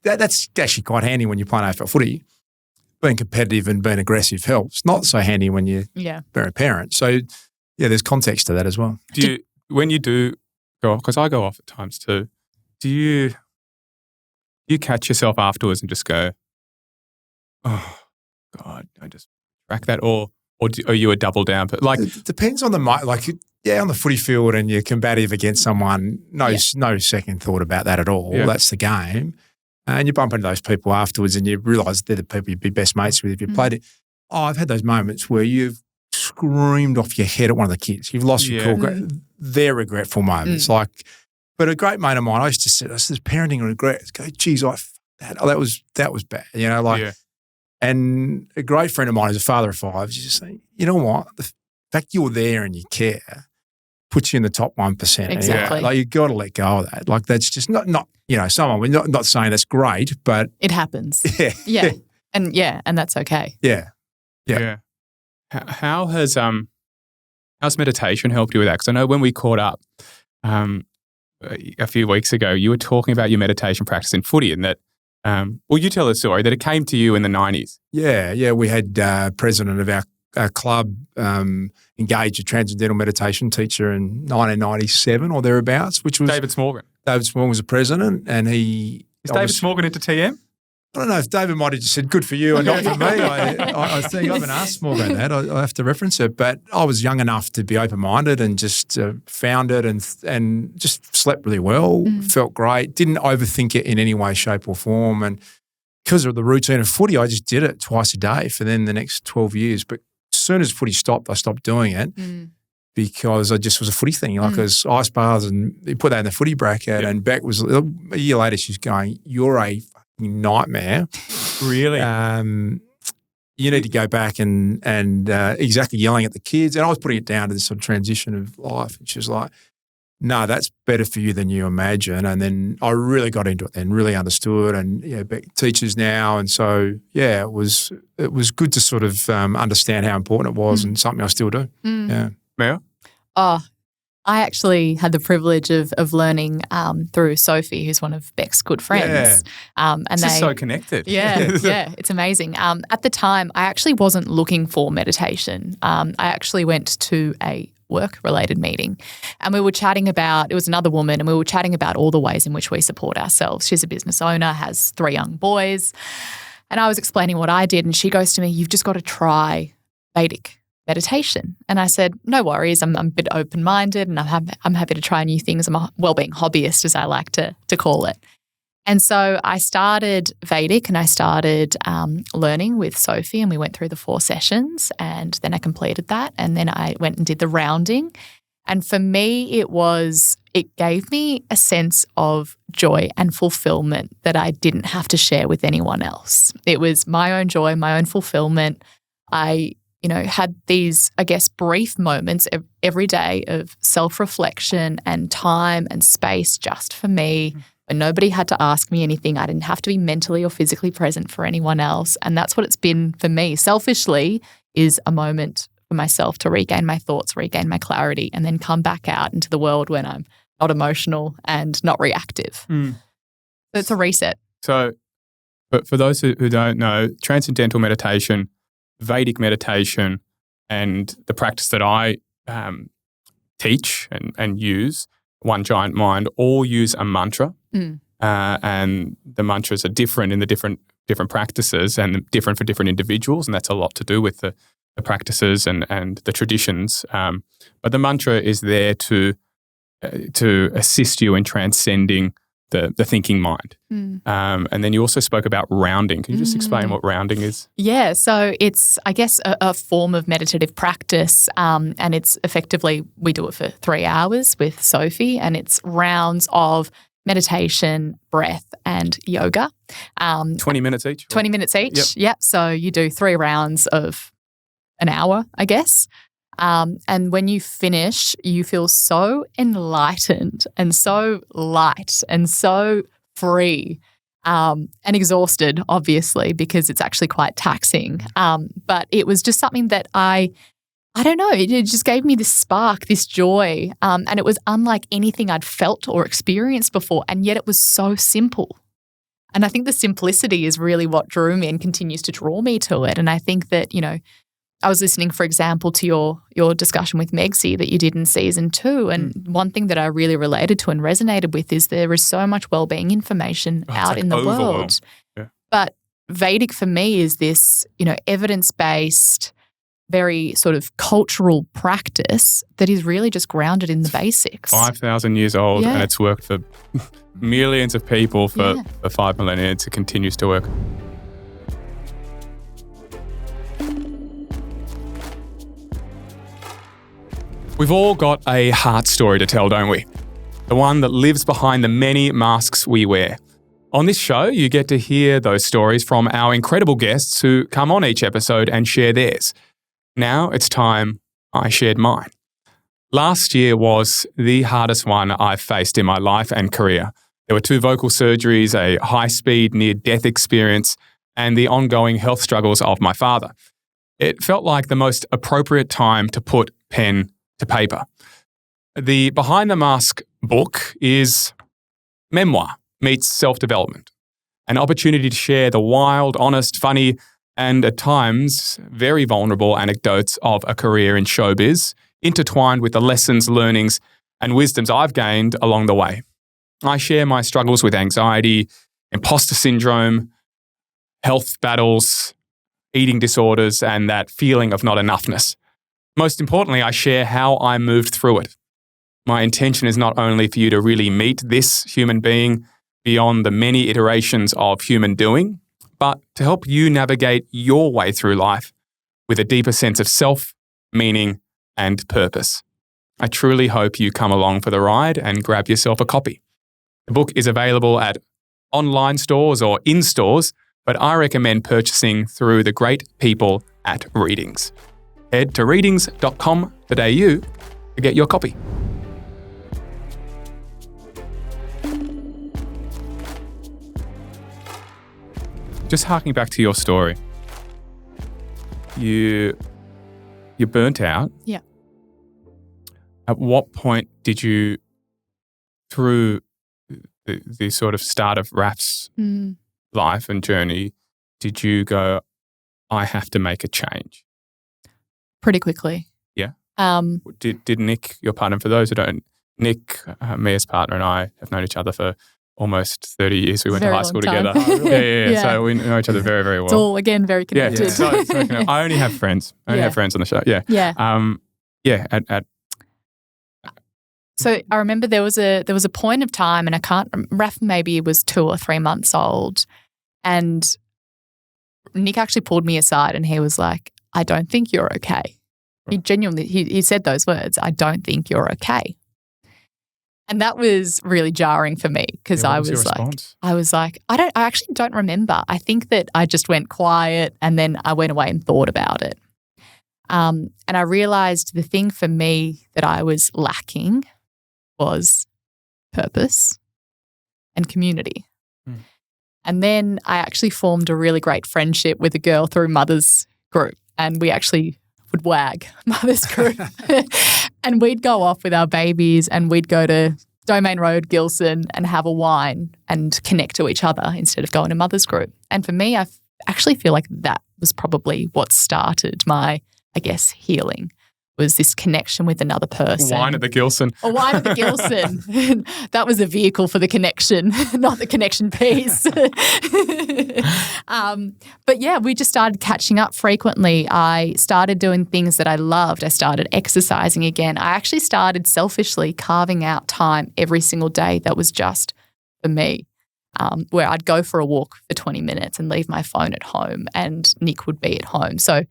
[SPEAKER 3] but that's actually quite handy when you're playing AFL footy. Being competitive and being aggressive helps. Not so handy when you're a parent. So yeah, there's context to that as well.
[SPEAKER 1] When you do go off, because I go off at times too, do you catch yourself afterwards and just go, oh God, I just track that, or are you a double down? But
[SPEAKER 3] it depends on on the footy field and you're combative against someone, no second thought about that at all. Yeah. That's the game. And you bump into those people afterwards and you realise they're the people you'd be best mates with if you played it. Oh, I've had those moments where you've screamed off your head at one of the kids. You've lost your cool. They're regretful moments. But a great mate of mine, I used to say, this parenting regrets. Go, geez, that was bad. And a great friend of mine who's a father of five, you just say, you know what? The fact you're there and you care puts you in the top 1%.
[SPEAKER 2] Exactly.
[SPEAKER 3] You've got to let go of that. That's just not someone, we're not saying that's great, but
[SPEAKER 2] it happens.
[SPEAKER 3] Yeah.
[SPEAKER 2] And that's okay.
[SPEAKER 3] Yeah.
[SPEAKER 1] How's meditation helped you with that? Because I know when we caught up a few weeks ago, you were talking about your meditation practice in footy, and that, you tell the story that it came to you in the 90s. Yeah.
[SPEAKER 3] We had president of our club engaged a transcendental meditation teacher in 1997 or thereabouts, which was
[SPEAKER 1] David Smorgon.
[SPEAKER 3] David Smorgon was the president, and he
[SPEAKER 1] is David Smorgon into TM?
[SPEAKER 3] I don't know if David might have just said, good for you and not for me. I think I haven't asked more about that. I have to reference it. But I was young enough to be open-minded and just found it and just slept really well, felt great, didn't overthink it in any way, shape or form. And because of the routine of footy, I just did it twice a day for then the next 12 years. But as soon as footy stopped, I stopped doing it because I just was a footy thing. Like it was ice baths and you put that in the footy bracket. And Beck was, a year later, she's going, you're a nightmare.
[SPEAKER 1] Really?
[SPEAKER 3] You need to go back and exactly yelling at the kids. And I was putting it down to this sort of transition of life. And she was like, no, that's better for you than you imagine. And then I really got into it then, really understood. And Beck teaches now. And so, it was good to sort of understand how important it was and something I still do.
[SPEAKER 1] Mel?
[SPEAKER 2] Oh, I actually had the privilege of learning through Sophie, who's one of Beck's good friends.
[SPEAKER 1] And it's just so connected.
[SPEAKER 2] Yeah, it's amazing. At the time, I actually wasn't looking for meditation. I actually went to a work-related meeting and we were chatting about, it was another woman, and we were chatting about all the ways in which we support ourselves. She's a business owner, has 3 young boys. And I was explaining what I did and she goes to me, "You've just got to try Vedic meditation." And I said, "No worries, I'm a bit open-minded and I'm happy to try new things. I'm a wellbeing hobbyist, as I like to call it." And so I started Vedic and I started learning with Sophie, and we went through the 4 sessions, and then I completed that, and then I went and did the rounding. And for me, it gave me a sense of joy and fulfillment that I didn't have to share with anyone else. It was my own joy, my own fulfillment. I had these, I guess, brief moments every day of self-reflection and time and space just for me, when nobody had to ask me anything. I didn't have to be mentally or physically present for anyone else. And that's what it's been for me. Selfishly is a moment for myself to regain my thoughts, regain my clarity, and then come back out into the world when I'm not emotional and not reactive. So it's a reset.
[SPEAKER 1] So, but for those who don't know, transcendental meditation, Vedic meditation, and the practice that I teach and use, One Giant Mind, all use a mantra. And the mantras are different in the different practices and different for different individuals, and that's a lot to do with the practices and the traditions. But the mantra is there to assist you in transcending the thinking mind. And then you also spoke about rounding. Can you just explain what rounding is?
[SPEAKER 2] Yeah, so it's, I guess, a form of meditative practice, and it's effectively, we do it for 3 hours with Sophie, and it's rounds of meditation, breath, and yoga.
[SPEAKER 1] 20 minutes each?
[SPEAKER 2] 20 minutes each, yep. So you do 3 rounds of an hour, I guess. And when you finish, you feel so enlightened and so light and so free, and exhausted, obviously, because it's actually quite taxing. But it was just something that I don't know, it just gave me this spark, this joy, and it was unlike anything I'd felt or experienced before, and yet it was so simple. And I think the simplicity is really what drew me and continues to draw me to it. And I think that, I was listening, for example, to your discussion with Megsy that you did in season 2, and one thing that I really related to and resonated with is there is so much wellbeing information out in the world.
[SPEAKER 1] Yeah.
[SPEAKER 2] But Vedic for me is this, evidence-based, very sort of cultural practice that is really just grounded in the basics.
[SPEAKER 1] 5,000 years old, and it's worked for millions of people for 5 millennia. It continues to work. We've all got a heart story to tell, don't we? The one that lives behind the many masks we wear. On this show, you get to hear those stories from our incredible guests who come on each episode and share theirs. Now it's time I shared mine. Last year was the hardest one I've faced in my life and career. There were 2 vocal surgeries, a high-speed near-death experience, and the ongoing health struggles of my father. It felt like the most appropriate time to put pen to paper. The Behind the Mask book is memoir meets self-development, an opportunity to share the wild, honest, funny, and at times very vulnerable anecdotes of a career in showbiz, intertwined with the lessons, learnings, and wisdoms I've gained along the way. I share my struggles with anxiety, imposter syndrome, health battles, eating disorders, and that feeling of not enoughness. Most importantly, I share how I moved through it. My intention is not only for you to really meet this human being beyond the many iterations of human doing, but to help you navigate your way through life with a deeper sense of self, meaning, and purpose. I truly hope you come along for the ride and grab yourself a copy. The book is available at online stores or in stores, but I recommend purchasing through the great people at Readings. Head to readings.com.au to get your copy. Just harking back to your story, you're burnt out.
[SPEAKER 2] Yeah.
[SPEAKER 1] At what point did you, through the sort of start of Raf's life and journey, did you go, I have to make a change?
[SPEAKER 2] Pretty quickly.
[SPEAKER 1] Yeah. Did Nick, your partner, for those who don't, Nick, Mia's partner, and I have known each other for almost 30 years. We went to high school together. Yeah. So we know each other very, very well.
[SPEAKER 2] It's all, again, very connected.
[SPEAKER 1] Yeah. So I only have friends. I only have friends on the show. Yeah.
[SPEAKER 2] Yeah. So I remember there was a point of time, and Raf maybe was 2 or 3 months old, and Nick actually pulled me aside and he was like, I don't think you're okay. He genuinely, he said those words, I don't think you're okay. And that was really jarring for me because I was like, I actually don't remember. I think that I just went quiet and then I went away and thought about it. And I realized the thing for me that I was lacking was purpose and community. And then I actually formed a really great friendship with a girl through Mother's group, and we actually would wag Mother's group. And we'd go off with our babies and we'd go to Domain Road, Gilson, and have a wine and connect to each other instead of going to Mother's group. And for me, I actually feel like that was probably what started my, I guess, healing, was this connection with another person.
[SPEAKER 1] Wine at the Gilson.
[SPEAKER 2] A wine at the Gilson. That was a vehicle for the connection, not the connection piece. But yeah, we just started catching up frequently. I started doing things that I loved. I started exercising again. I actually started selfishly carving out time every single day that was just for me, where I'd go for a walk for 20 minutes and leave my phone at home and Nick would be at home. So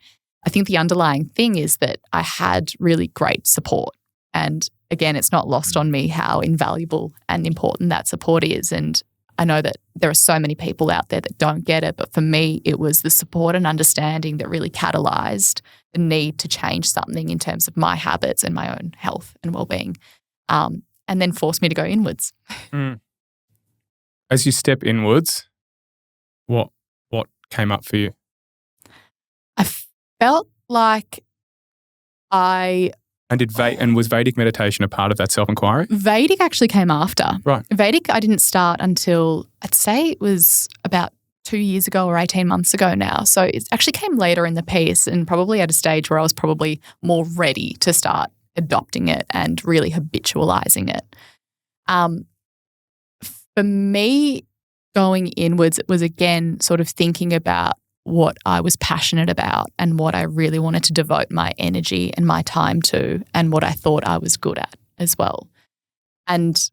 [SPEAKER 2] I think the underlying thing is that I had really great support. And again, it's not lost on me how invaluable and important that support is. And I know that there are so many people out there that don't get it, but for me, it was the support and understanding that really catalyzed the need to change something in terms of my habits and my own health and well-being, and then forced me to go inwards.
[SPEAKER 1] As you step inwards, what came up for you?
[SPEAKER 2] Felt like
[SPEAKER 1] was Vedic meditation a part of that self-inquiry?
[SPEAKER 2] Vedic actually came after.
[SPEAKER 1] Right.
[SPEAKER 2] Vedic I didn't start until, I'd say it was about 2 years ago or 18 months ago now. So it actually came later in the piece and probably at a stage where I was probably more ready to start adopting it and really habitualizing it. For me, going inwards, it was again sort of thinking about what I was passionate about and what I really wanted to devote my energy and my time to and what I thought I was good at as well. And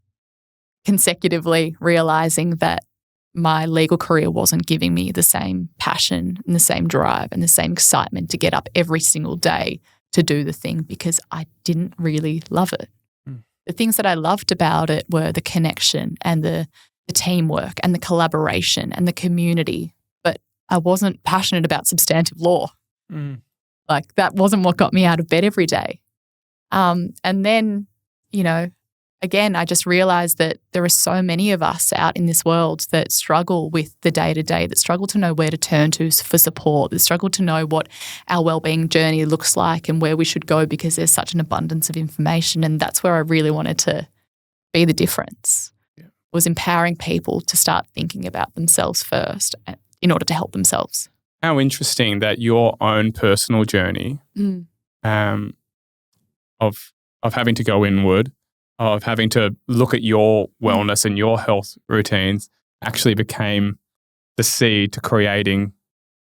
[SPEAKER 2] consecutively realizing that my legal career wasn't giving me the same passion and the same drive and the same excitement to get up every single day to do the thing because I didn't really love it. The things that I loved about it were the connection and the teamwork and the collaboration and the community. I wasn't passionate about substantive law. Like that wasn't what got me out of bed every day. And then, again, I just realized that there are so many of us out in this world that struggle with the day-to-day, that struggle to know where to turn to for support, that struggle to know what our wellbeing journey looks like and where we should go because there's such an abundance of information. And that's where I really wanted to be the difference, was empowering people to start thinking about themselves first in order to help themselves.
[SPEAKER 1] How interesting that your own personal journey of having to go inward, of having to look at your wellness and your health routines actually became the seed to creating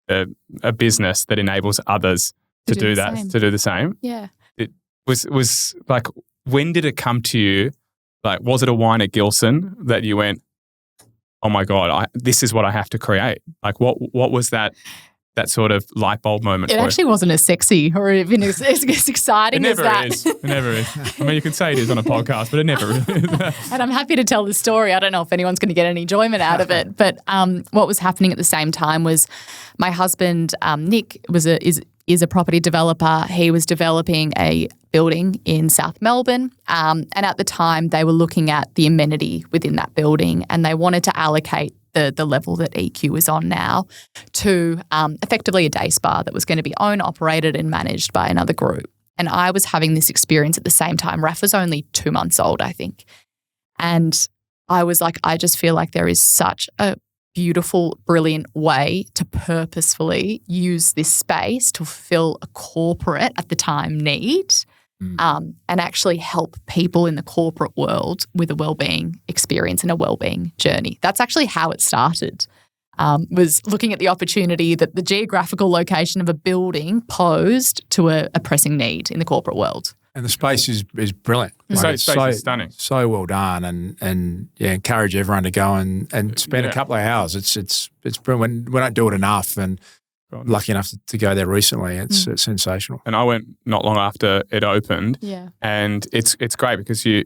[SPEAKER 1] a business that enables others to do that, to do the same.
[SPEAKER 2] Yeah.
[SPEAKER 1] It was like, when did it come to you? Like, was it a wine at Gilson that you went, oh my God, this is what I have to create? Like what was that sort of light bulb moment for you?
[SPEAKER 2] It actually wasn't as sexy or even as exciting as that.
[SPEAKER 1] It never is. I mean, you can say it is on a podcast, but it never is.
[SPEAKER 2] And I'm happy to tell the story. I don't know if anyone's going to get any enjoyment out of it. But what was happening at the same time was my husband, Nick, is a property developer. He was developing a building in South Melbourne. And at the time, they were looking at the amenity within that building and they wanted to allocate the level that EQ is on now to effectively a day spa that was going to be owned, operated and managed by another group. And I was having this experience at the same time. Raph was only 2 months old, I think. And I was like, I just feel like there is such a beautiful, brilliant way to purposefully use this space to fulfill a corporate, at the time, need. And actually help people in the corporate world with a wellbeing experience and a wellbeing journey. That's actually how it started, was looking at the opportunity that the geographical location of a building posed to a pressing need in the corporate worworld.
[SPEAKER 3] And the space is brilliant.
[SPEAKER 1] Space is stunning.
[SPEAKER 3] So well done, and encourage everyone to go and spend a couple of hours. It's brilliant. We don't do it enough, and lucky enough to go there recently. It's sensational.
[SPEAKER 1] And I went not long after it opened.
[SPEAKER 2] Yeah.
[SPEAKER 1] And it's great because you're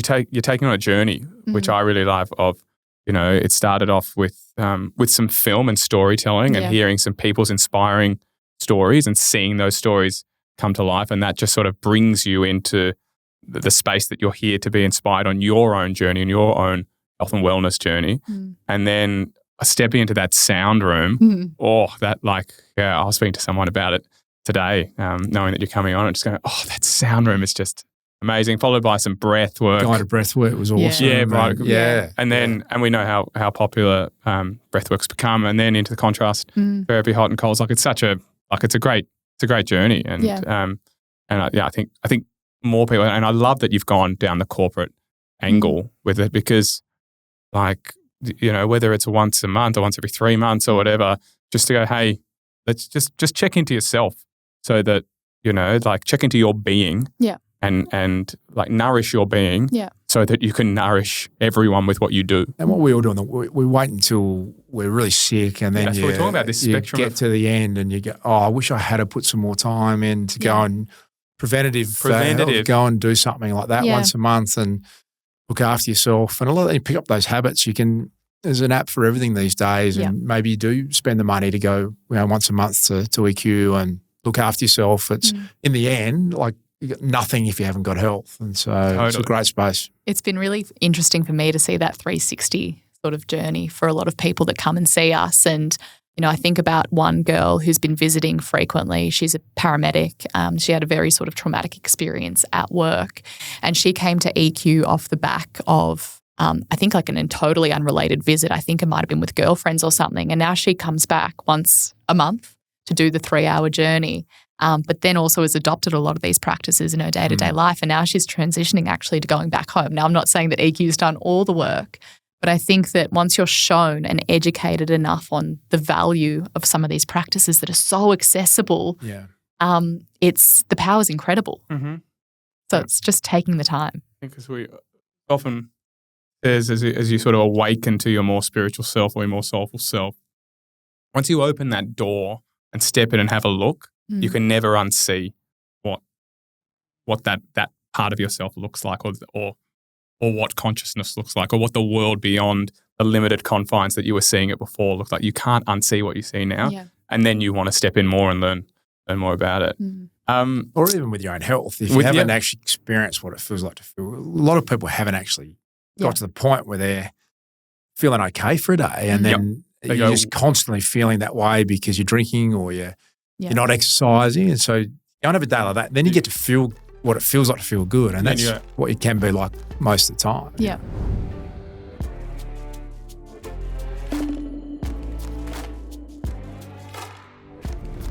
[SPEAKER 1] taking on a journey, which I really love. Of it started off with some film and storytelling and hearing some people's inspiring stories and seeing those stories come to life, and that just sort of brings you into the space that you're here to be inspired on your own journey and your own health and wellness journey. And then stepping into that sound room, I was speaking to someone about it today, knowing that you're coming on and just going, that sound room is just amazing, followed by some breath work.
[SPEAKER 3] Guided breath work was awesome.
[SPEAKER 1] Yeah, right.
[SPEAKER 3] Yeah.
[SPEAKER 1] And then, and we know how popular breath work's become, and then into the contrast therapy, hot and cold. It's a great journey. And I think more people, and I love that you've gone down the corporate angle with it, because whether it's once a month or once every 3 months or whatever, just to go, hey, let's just check into yourself, so that, check into your being and nourish your being so that you can nourish everyone with what you do.
[SPEAKER 3] And what we all do, we wait until we're really sick, and then
[SPEAKER 1] that's what we're talking about, this spectrum
[SPEAKER 3] get to the end and you go, I wish I had to put some more time in to go and preventative. Go and do something like that once a month and look after yourself. And a lot of you pick up those habits. There's an app for everything these days, and maybe you do spend the money to go once a month to EQ and look after yourself. It's in the end, you got nothing if you haven't got health. And so It's a great space.
[SPEAKER 2] It's been really interesting for me to see that 360 sort of journey for a lot of people that come and see us. And I think about one girl who's been visiting frequently. She's a paramedic. She had a very sort of traumatic experience at work, and she came to EQ off the back of, I think an totally unrelated visit. I think it might have been with girlfriends or something. And now she comes back once a month to do the 3-hour journey, but then also has adopted a lot of these practices in her day-to-day life. And now she's transitioning actually to going back home. Now, I'm not saying that EQ's done all the work, but I think that once you're shown and educated enough on the value of some of these practices that are so accessible, the power's incredible. So it's just taking the time.
[SPEAKER 1] I think because we often, as you sort of awaken to your more spiritual self or your more soulful self, once you open that door and step in and have a look, you can never unsee what that part of yourself looks like, or what consciousness looks like, or what the world beyond the limited confines that you were seeing it before looked like. You can't unsee what you see now. And then you want to step in more and learn more about it.
[SPEAKER 3] Or even with your own health. If you haven't actually experienced what it feels like to feel, a lot of people haven't actually got to the point where they're feeling okay for a day, and then you're just constantly feeling that way because you're drinking or you're not exercising. And so you don't have a day like that. Then you get to feel what it feels like to feel good, and that's what it can be like most of the time.
[SPEAKER 2] Yeah.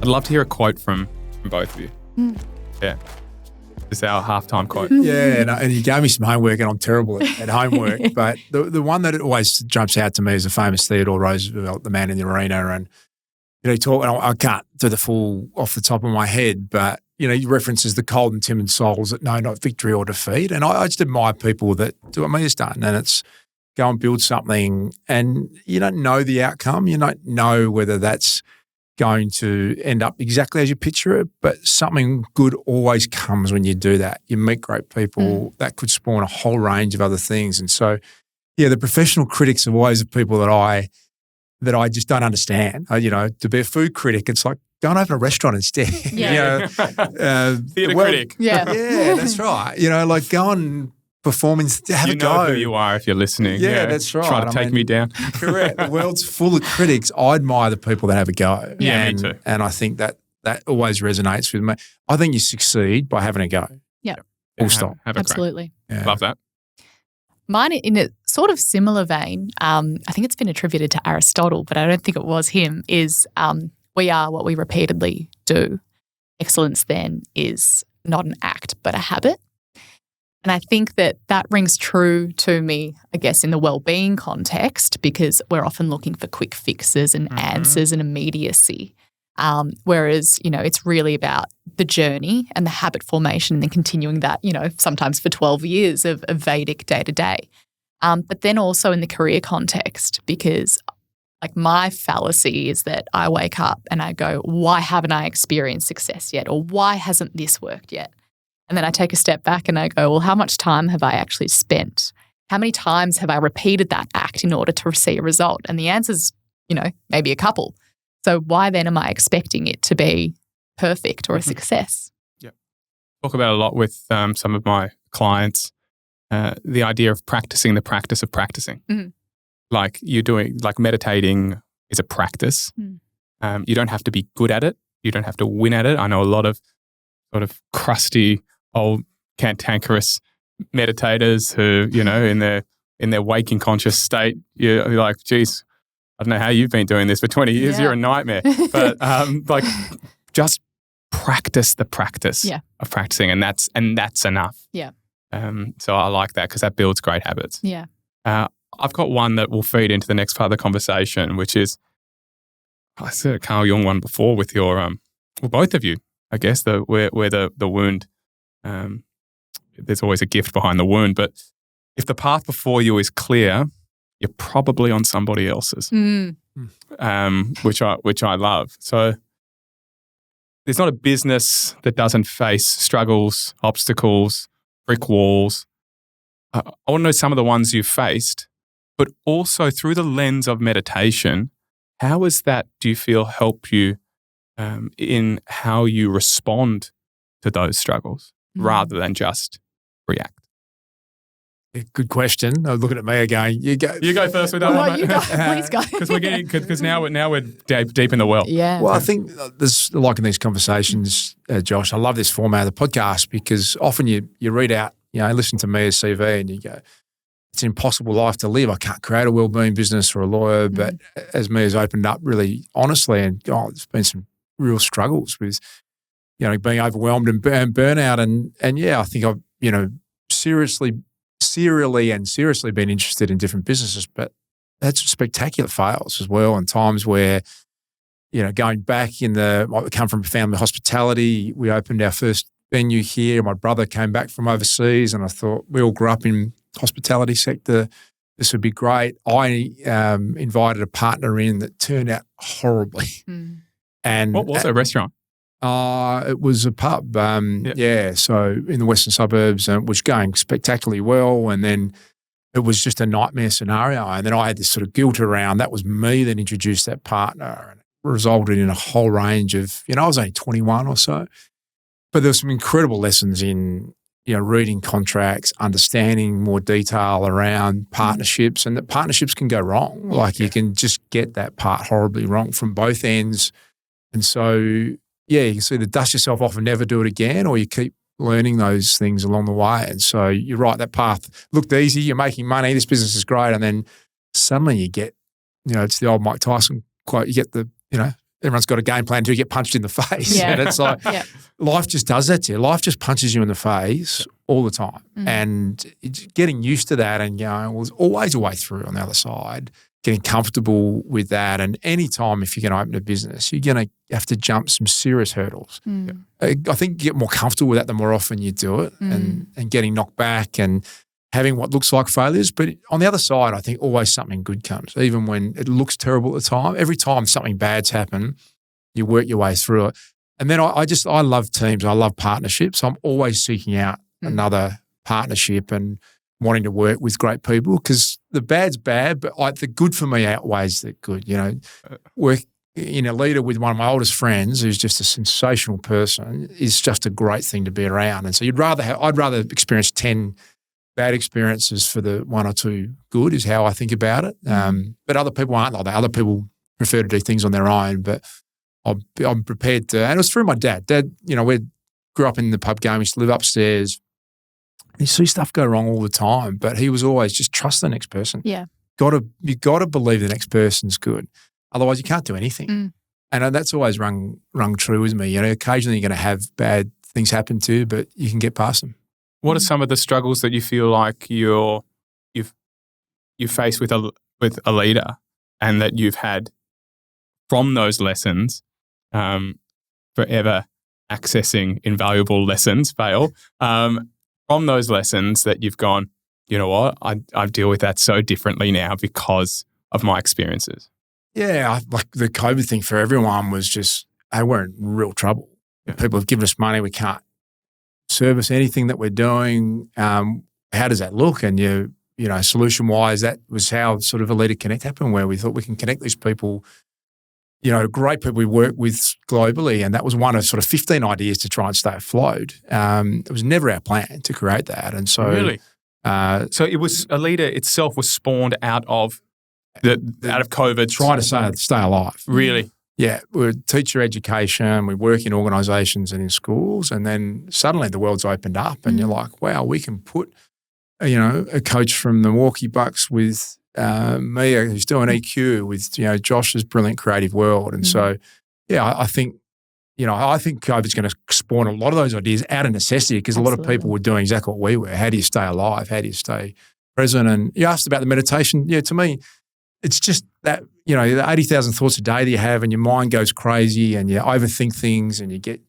[SPEAKER 1] I'd love to hear a quote from both of you. Yeah. It's our halftime quote.
[SPEAKER 3] And you gave me some homework, and I'm terrible at homework. But the one that always jumps out to me is the famous Theodore Roosevelt, the man in the arena. And, he talked, and I can't do the full off the top of my head, but, he references the cold and timid souls that know not victory or defeat. And I just admire people that do what Mia's done, and it's go and build something, and you don't know the outcome. You don't know whether that's going to end up exactly as you picture it, but something good always comes when you do that. You meet great people that could spawn a whole range of other things. And so, the professional critics are always the people that I just don't understand. To be a food critic, it's like, go and open a restaurant instead.
[SPEAKER 1] Theatre critic.
[SPEAKER 2] Yeah,
[SPEAKER 3] that's right. Go and perform and have a go.
[SPEAKER 1] You know who you are if you're listening.
[SPEAKER 3] Yeah, that's right.
[SPEAKER 1] Try to take me down.
[SPEAKER 3] Correct. The world's full of critics. I admire the people that have a go.
[SPEAKER 1] Yeah, me too.
[SPEAKER 3] And I think that that always resonates with me. I think you succeed by having a go.
[SPEAKER 2] Yeah.
[SPEAKER 3] Full stop.
[SPEAKER 1] Have a crack.
[SPEAKER 2] Absolutely.
[SPEAKER 3] Yeah.
[SPEAKER 1] Love that.
[SPEAKER 2] Mine, in a sort of similar vein, I think it's been attributed to Aristotle, but I don't think it was him, is we are what we repeatedly do. Excellence then is not an act, but a habit. And I think that rings true to me, I guess, in the well-being context, because we're often looking for quick fixes and answers and immediacy. Whereas, it's really about the journey and the habit formation and then continuing that, sometimes for 12 years of Vedic day to day. But then also in the career context, because like my fallacy is that I wake up and I go, why haven't I experienced success yet? Or why hasn't this worked yet? And then I take a step back and I go, well, how much time have I actually spent? How many times have I repeated that act in order to see a result? And the answer's, maybe a couple. So why then am I expecting it to be perfect or a success?
[SPEAKER 1] Yeah. Talk about a lot with some of my clients, the idea of practicing the practice of practicing.
[SPEAKER 2] Mm-hmm.
[SPEAKER 1] Like meditating is a practice. You don't have to be good at it. You don't have to win at it. I know a lot of sort of crusty old cantankerous meditators who, in their waking conscious state, you're like, geez, I don't know how you've been doing this for 20 years.
[SPEAKER 2] Yeah.
[SPEAKER 1] You're a nightmare. But just practice the practice of practicing, and that's enough.
[SPEAKER 2] Yeah.
[SPEAKER 1] So I like that because that builds great habits.
[SPEAKER 2] Yeah.
[SPEAKER 1] I've got one that will feed into the next part of the conversation, which is I said a Carl Jung one before with your both of you. I guess where the wound, there's always a gift behind the wound. But if the path before you is clear, you're probably on somebody else's, which I love. So there's not a business that doesn't face struggles, obstacles, brick walls. I want to know some of the ones you've faced, but also through the lens of meditation, how has that, do you feel, helped you in how you respond to those struggles rather than just react?
[SPEAKER 3] Good question. I'm looking at me again. You go.
[SPEAKER 1] You go first with that one.
[SPEAKER 2] You go. Please go.
[SPEAKER 1] Because now we're deep in the well.
[SPEAKER 2] Yeah.
[SPEAKER 3] Well, I think there's, like in these conversations, Josh, I love this format of the podcast because often you read out, listen to me as CV and you go, it's an impossible life to live. I can't create a wellbeing business or a lawyer. But as me has opened up really honestly and there's been some real struggles with, being overwhelmed and burnout. And yeah, I think I've, seriously been interested in different businesses, but that's spectacular fails as well. And times where, going back I come from family hospitality. We opened our first venue here. My brother came back from overseas and I thought we all grew up in hospitality sector. This would be great. I invited a partner in that turned out horribly. And
[SPEAKER 1] what was a restaurant?
[SPEAKER 3] It was a pub, so in the western suburbs, and it was going spectacularly well. And then it was just a nightmare scenario. And then I had this sort of guilt around that was me that introduced that partner, and it resulted in a whole range of, I was only 21 or so, but there were some incredible lessons in, reading contracts, understanding more detail around partnerships, and that partnerships can go wrong. Like you can just get that part horribly wrong from both ends. And so, you can either dust yourself off and never do it again, or you keep learning those things along the way. And so you're right, that path looked easy, you're making money, this business is great, and then suddenly you get, it's the old Mike Tyson quote, you get the, everyone's got a game plan until you get punched in the face.
[SPEAKER 2] Yeah.
[SPEAKER 3] And it's like, life just does that to you. Life just punches you in the face all the time. And getting used to that and going, there's always a way through on the other side, getting comfortable with that. And any time if you're going to open a business, you're going to have to jump some serious hurdles. I think you get more comfortable with that the more often you do it and getting knocked back and having what looks like failures. But on the other side, I think always something good comes, even when it looks terrible at the time. Every time something bad's happened, you work your way through it. And then I love teams. I love partnerships. I'm always seeking out another partnership and wanting to work with great people because the bad's bad, but the good for me outweighs the good. Work in a leader with one of my oldest friends who's just a sensational person is just a great thing to be around. And so I'd rather experience 10 bad experiences for the one or two good is how I think about it. But other people aren't like that. Other people prefer to do things on their own. But I'm prepared to. And it was through my dad. Dad, we grew up in the pub game. We used to live upstairs. You see stuff go wrong all the time, but he was always just trust the next person.
[SPEAKER 2] Yeah.
[SPEAKER 3] You got to believe the next person's good. Otherwise, you can't do anything.
[SPEAKER 2] Mm.
[SPEAKER 3] And that's always rung true with me. Occasionally you're going to have bad things happen to you, but you can get past them.
[SPEAKER 1] What are some of the struggles that you feel like you face with a leader, and that you've had from those lessons, forever accessing invaluable lessons fail, from those lessons that you've gone, you know what, I deal with that so differently now because of my experiences?
[SPEAKER 3] Yeah, like the COVID thing for everyone was just, hey, we're in real trouble.
[SPEAKER 1] Yeah.
[SPEAKER 3] People have given us money. We can't service anything that we're doing. How does that look? And solution-wise, that was how sort of Elite Connect happened, where we thought we can connect these people, great people we work with globally. And that was one of sort of 15 ideas to try and stay afloat. It was never our plan to create that. And so
[SPEAKER 1] Really? So it was Elite itself was spawned out of COVID.
[SPEAKER 3] Trying to stay alive.
[SPEAKER 1] Really?
[SPEAKER 3] Yeah, we're teacher education, we work in organisations and in schools, and then suddenly the world's opened up and you're like, wow, we can put, a coach from the Milwaukee Bucks with Mia who's doing EQ with, Josh's brilliant creative world. And so, yeah, I think COVID's going to spawn a lot of those ideas out of necessity, because a lot of people were doing exactly what we were. How do you stay alive? How do you stay present? And you asked about the meditation. Yeah, to me, it's just that, the 80,000 thoughts a day that you have, and your mind goes crazy and you overthink things and you get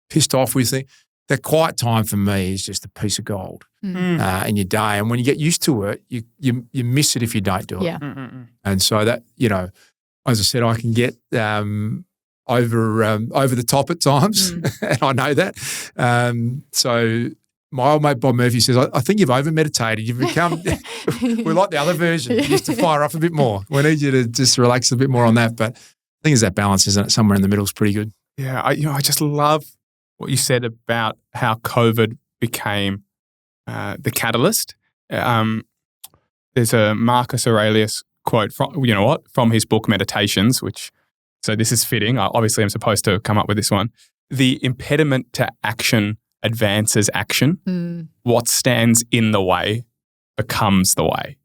[SPEAKER 3] pissed off with things. That quiet time for me is just a piece of gold in your day. And when you get used to it, you miss it if you don't do it.
[SPEAKER 2] Yeah.
[SPEAKER 3] And so that, as I said, I can get over the top at times, and I know that. So my old mate Bob Murphy says, I think you've over-meditated. You've become, we're like the other version. You used to fire up a bit more. We need you to just relax a bit more on that. But I think it's that balance, isn't it? Somewhere in the middle is pretty good.
[SPEAKER 1] Yeah, I just love what you said about how COVID became the catalyst. There's a Marcus Aurelius quote from his book Meditations, so this is fitting. Obviously, I'm supposed to come up with this one. The impediment to action advances action. What stands in the way becomes the way.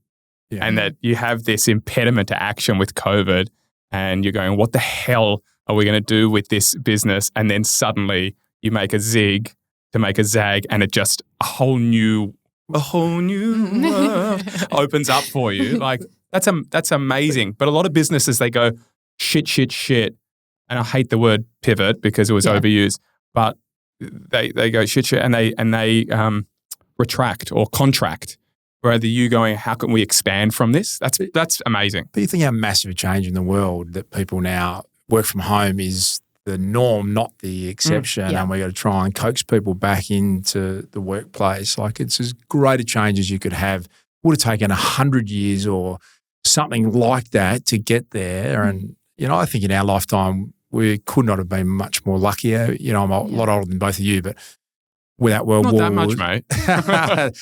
[SPEAKER 1] Yeah. And that you have this impediment to action with COVID, and you're going, what the hell are we going to do with this business? And then suddenly you make a zig to make a zag, and it just a whole new world opens up for you. Like that's amazing. But a lot of businesses, they go shit. And I hate the word pivot because it was overused, but they go shit and they retract or contract. Rather you going, how can we expand from this? That's amazing.
[SPEAKER 3] But you think how massive a change in the world that people now work from home is the norm, not the exception. And we got to try and coax people back into the workplace. Like, it's as great a change as you could have. Would have taken 100 years or something like that to get there. And, I think in our lifetime, we could not have been much more luckier. I'm a lot older than both of you, but without World War,
[SPEAKER 1] not that much, mate.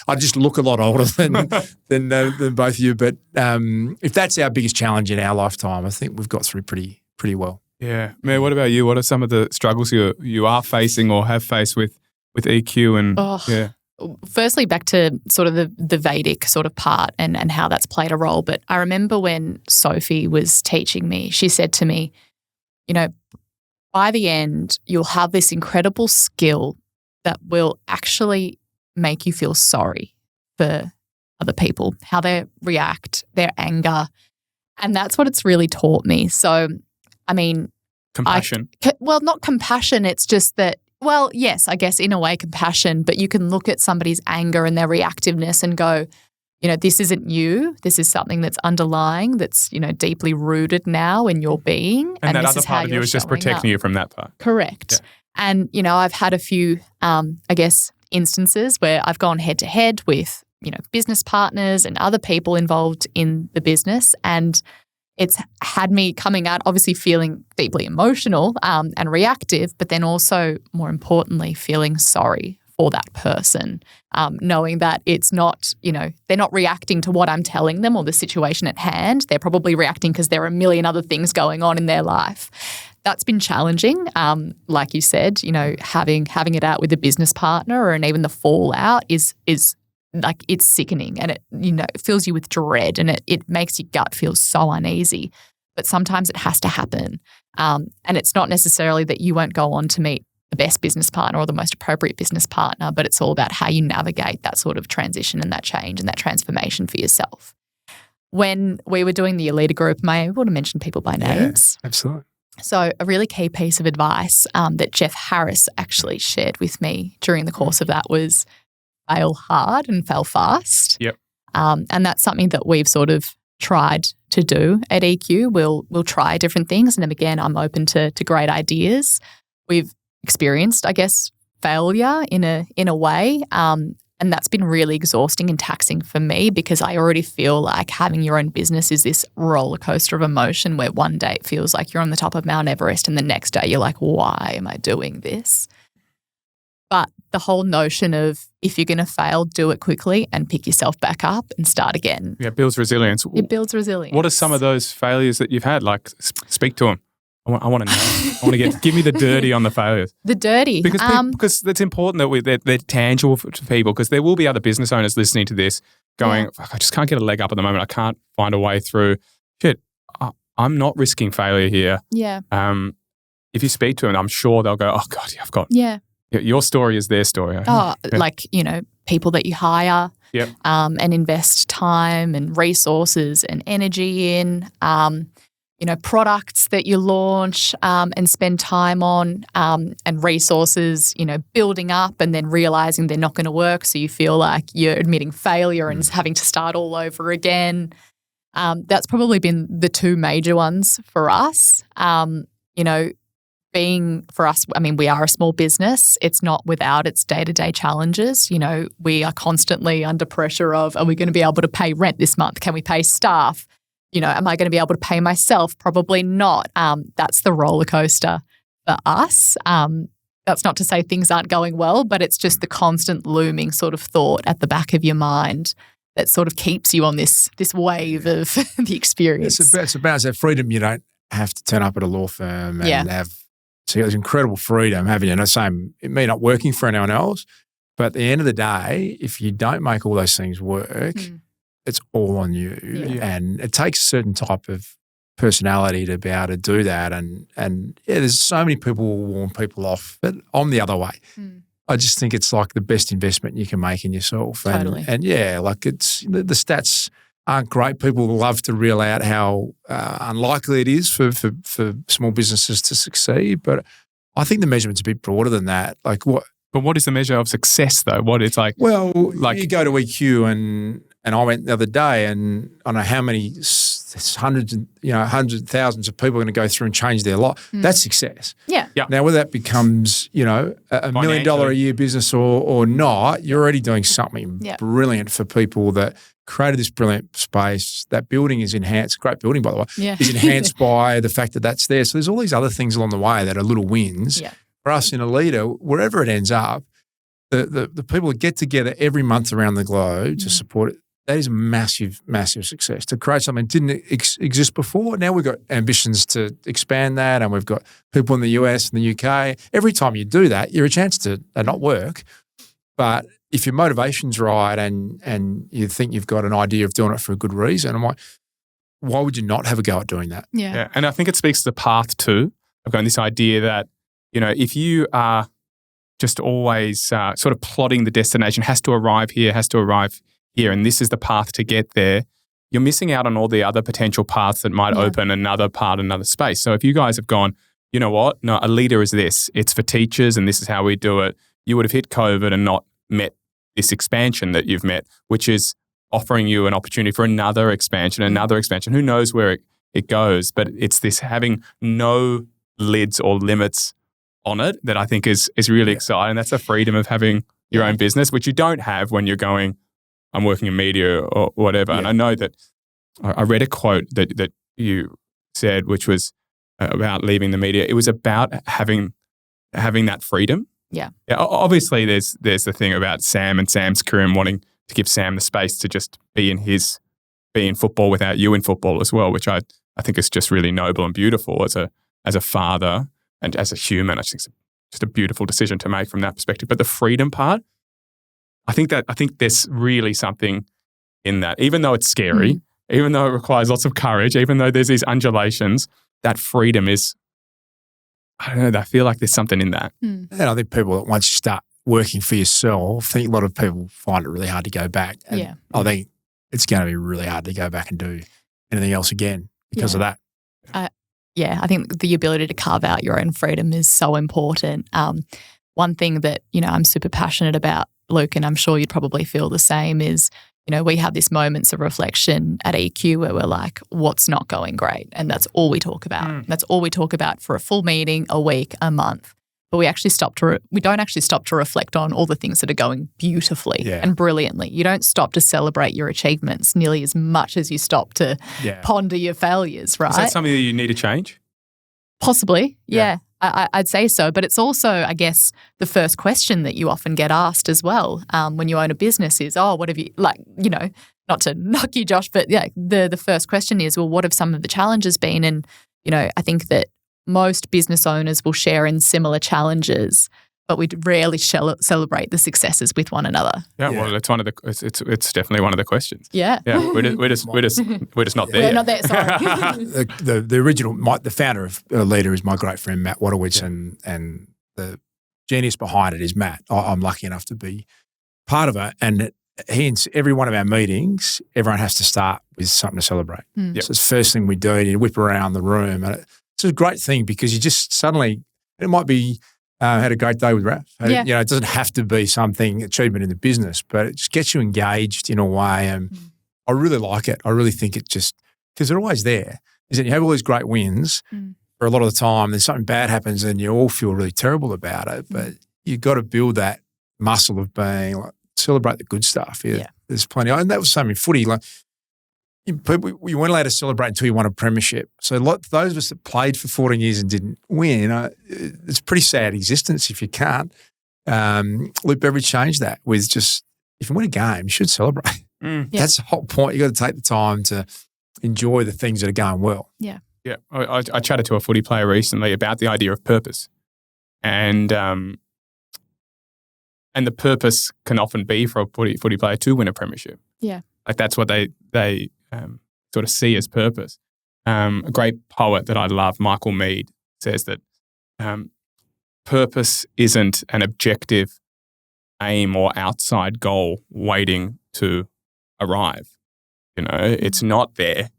[SPEAKER 3] I just look a lot older than both of you. But if that's our biggest challenge in our lifetime, I think we've got through pretty well.
[SPEAKER 1] Yeah, man. What about you? What are some of the struggles you are facing or have faced with EQ and
[SPEAKER 2] Firstly, back to sort of the Vedic sort of part and how that's played a role. But I remember when Sophie was teaching me, she said to me, by the end, you'll have this incredible skill that will actually make you feel sorry for other people, how they react, their anger. And that's what it's really taught me. So, I mean,
[SPEAKER 1] compassion.
[SPEAKER 2] Not compassion. It's just that, well, yes, I guess in a way compassion, but you can look at somebody's anger and their reactiveness and go, this isn't you. This is something that's underlying, that's, deeply rooted now in your being.
[SPEAKER 1] And that
[SPEAKER 2] this
[SPEAKER 1] other
[SPEAKER 2] is
[SPEAKER 1] part of you is just protecting you from that part.
[SPEAKER 2] Correct.
[SPEAKER 1] Yeah.
[SPEAKER 2] And, I've had a few, instances where I've gone head to head with, business partners and other people involved in the business. And it's had me coming out, obviously feeling deeply emotional and reactive, but then also, more importantly, feeling sorry for that person, knowing that it's not, they're not reacting to what I'm telling them or the situation at hand. They're probably reacting because there are a million other things going on in their life. that's been challenging. Like you said, having it out with a business partner and even the fallout is like it's sickening, and it fills you with dread, and it makes your gut feel so uneasy. But sometimes it has to happen. And it's not necessarily that you won't go on to meet the best business partner or the most appropriate business partner, but it's all about how you navigate that sort of transition and that change and that transformation for yourself. When we were doing the Alita Group, am I able to mention people by names?
[SPEAKER 3] Yeah, absolutely.
[SPEAKER 2] So a really key piece of advice that Jeff Harris actually shared with me during the course of that was fail hard and fail fast.
[SPEAKER 1] Yep.
[SPEAKER 2] And that's something that we've sort of tried to do at EQ. We'll try different things, and then again, I'm open to great ideas. We've experienced, I guess, failure in a way, and that's been really exhausting and taxing for me because I already feel like having your own business is this roller coaster of emotion where one day it feels like you're on the top of Mount Everest and the next day you're like, why am I doing this? But the whole notion of if you're going to fail, do it quickly and pick yourself back up and start again.
[SPEAKER 1] Yeah, it builds resilience.
[SPEAKER 2] It builds resilience.
[SPEAKER 1] What are some of those failures that you've had? Like, speak to them. I want to know. I want to give me the dirty on the failures.
[SPEAKER 2] The dirty.
[SPEAKER 1] Because it's important that they're tangible to people, because there will be other business owners listening to this going, fuck, I just can't get a leg up at the moment. I can't find a way through. Shit, I'm not risking failure here.
[SPEAKER 2] Yeah.
[SPEAKER 1] If you speak to them, I'm sure they'll go, oh God, I've got.
[SPEAKER 2] Yeah.
[SPEAKER 1] Your story is their story.
[SPEAKER 2] Like, people that you hire and invest time and resources and energy in, products that you launch and spend time on and resources, building up and then realizing they're not going to work. So you feel like you're admitting failure and having to start all over again. That's probably been the two major ones for us. Being for us, I mean, we are a small business. It's not without its day-to-day challenges. We are constantly under pressure of, are we going to be able to pay rent this month? Can we pay staff? Am I going to be able to pay myself? Probably not. That's the roller coaster for us. That's not to say things aren't going well, but it's just the constant looming sort of thought at the back of your mind that sort of keeps you on this wave of the experience.
[SPEAKER 3] It's about that freedom. You don't have to turn up at a law firm and have. So there's incredible freedom having, it may not working for anyone else, but at the end of the day, if you don't make all those things work, it's all on you. Yeah. And it takes a certain type of personality to be able to do that. And there's so many people who warn people off, but I'm the other way. I just think it's like the best investment you can make in yourself.
[SPEAKER 2] Totally.
[SPEAKER 3] And it's the stats aren't great. People love to reel out how unlikely it is for small businesses to succeed. But I think the measurement's a bit broader than that. Like what?
[SPEAKER 1] But what is the measure of success though? What it's like?
[SPEAKER 3] Well, like you go to EQ and I went the other day and I don't know how many hundreds of thousands of people are going to go through and change their life. That's success.
[SPEAKER 2] Yeah.
[SPEAKER 3] Now, whether that becomes, a $1 million a year business or not, you're already doing something brilliant for people that created this brilliant space. That building is enhanced. Great building, by the way. Yeah. Is enhanced by the fact that that's there. So there's all these other things along the way that are little wins.
[SPEAKER 2] Yeah.
[SPEAKER 3] For us in Alita, wherever it ends up, the people that get together every month around the globe to support it, that is a massive, massive success. To create something that didn't exist before, now we've got ambitions to expand that, and we've got people in the US and the UK. Every time you do that, you're a chance to not work. But if your motivation's right and you think you've got an idea of doing it for a good reason, I'm like, why would you not have a go at doing that?
[SPEAKER 1] Yeah. And I think it speaks to the path too. I've got this idea that, if you are just always sort of plotting the destination, has to arrive here, and this is the path to get there, you're missing out on all the other potential paths that might open another space. So if you guys have gone, you know what, no, a leader is this, it's for teachers and this is how we do it, you would have hit COVID and not met this expansion that you've met, which is offering you an opportunity for another expansion. Who knows where it goes, but it's this having no lids or limits on it that I think is really exciting. That's the freedom of having your own business, which you don't have when you're going, I'm working in media or whatever. Yeah. And I know that I read a quote that you said, which was about leaving the media. It was about having that freedom.
[SPEAKER 2] Yeah.
[SPEAKER 1] Obviously, there's the thing about Sam and Sam's career and wanting to give Sam the space to just be in football without you in football as well, which I think is just really noble and beautiful as a as a father and as a human. I just think it's just a beautiful decision to make from that perspective. But the freedom part, I think there's really something in that. Even though it's scary, even though it requires lots of courage, even though there's these undulations, that freedom is, I don't know, I feel like there's something in that.
[SPEAKER 3] And I think people, once you start working for yourself, I think a lot of people find it really hard to go back. And I think it's going to be really hard to go back and do anything else again because of that.
[SPEAKER 2] I think the ability to carve out your own freedom is so important. One thing that, I'm super passionate about, Luke, and I'm sure you'd probably feel the same, is, we have these moments of reflection at EQ where we're like, what's not going great? And that's all we talk about. That's all we talk about for a full meeting, a week, a month. But we don't actually stop to reflect on all the things that are going beautifully and brilliantly. You don't stop to celebrate your achievements nearly as much as you stop to ponder your failures, right?
[SPEAKER 1] Is that something that you need to change?
[SPEAKER 2] Possibly, yeah. I'd say so. But it's also, I guess, the first question that you often get asked as well when you own a business is, what have you, not to knock you, Josh, but the first question is, well, what have some of the challenges been? And, I think that most business owners will share in similar challenges, but we rarely celebrate the successes with one another.
[SPEAKER 1] Well, it's it's definitely one of the questions.
[SPEAKER 2] Yeah,
[SPEAKER 1] we're just not there.
[SPEAKER 2] We're not there. Sorry.
[SPEAKER 3] the original, the founder of Leader is my great friend Matt Wadowitz, and the genius behind it is Matt. I'm lucky enough to be part of it, and in every one of our meetings, everyone has to start with something to celebrate. So it's the first thing we do. You whip around the room, and it's a great thing because you just suddenly, it might be, had a great day with Raph. It doesn't have to be something achievement in the business, but it just gets you engaged in a way. And I really like it. I really think it just, because they're always there, is that you have all these great wins. For a lot of the time, then something bad happens and you all feel really terrible about it. But you've got to build that muscle of being like, celebrate the good stuff. There's plenty. And that was something in footy. Like, you weren't allowed to celebrate until you won a premiership. So those of us that played for 14 years and didn't win, it's a pretty sad existence if you can't. Luke Beveridge changed that with just, if you win a game, you should celebrate. That's the whole point. You've got to take the time to enjoy the things that are going well.
[SPEAKER 2] Yeah.
[SPEAKER 1] I chatted to a footy player recently about the idea of purpose. And the purpose can often be for a footy player to win a premiership.
[SPEAKER 2] Yeah.
[SPEAKER 1] Like that's what they sort of see as purpose. A great poet that I love, Michael Mead, says that purpose isn't an objective aim or outside goal waiting to arrive. It's not there.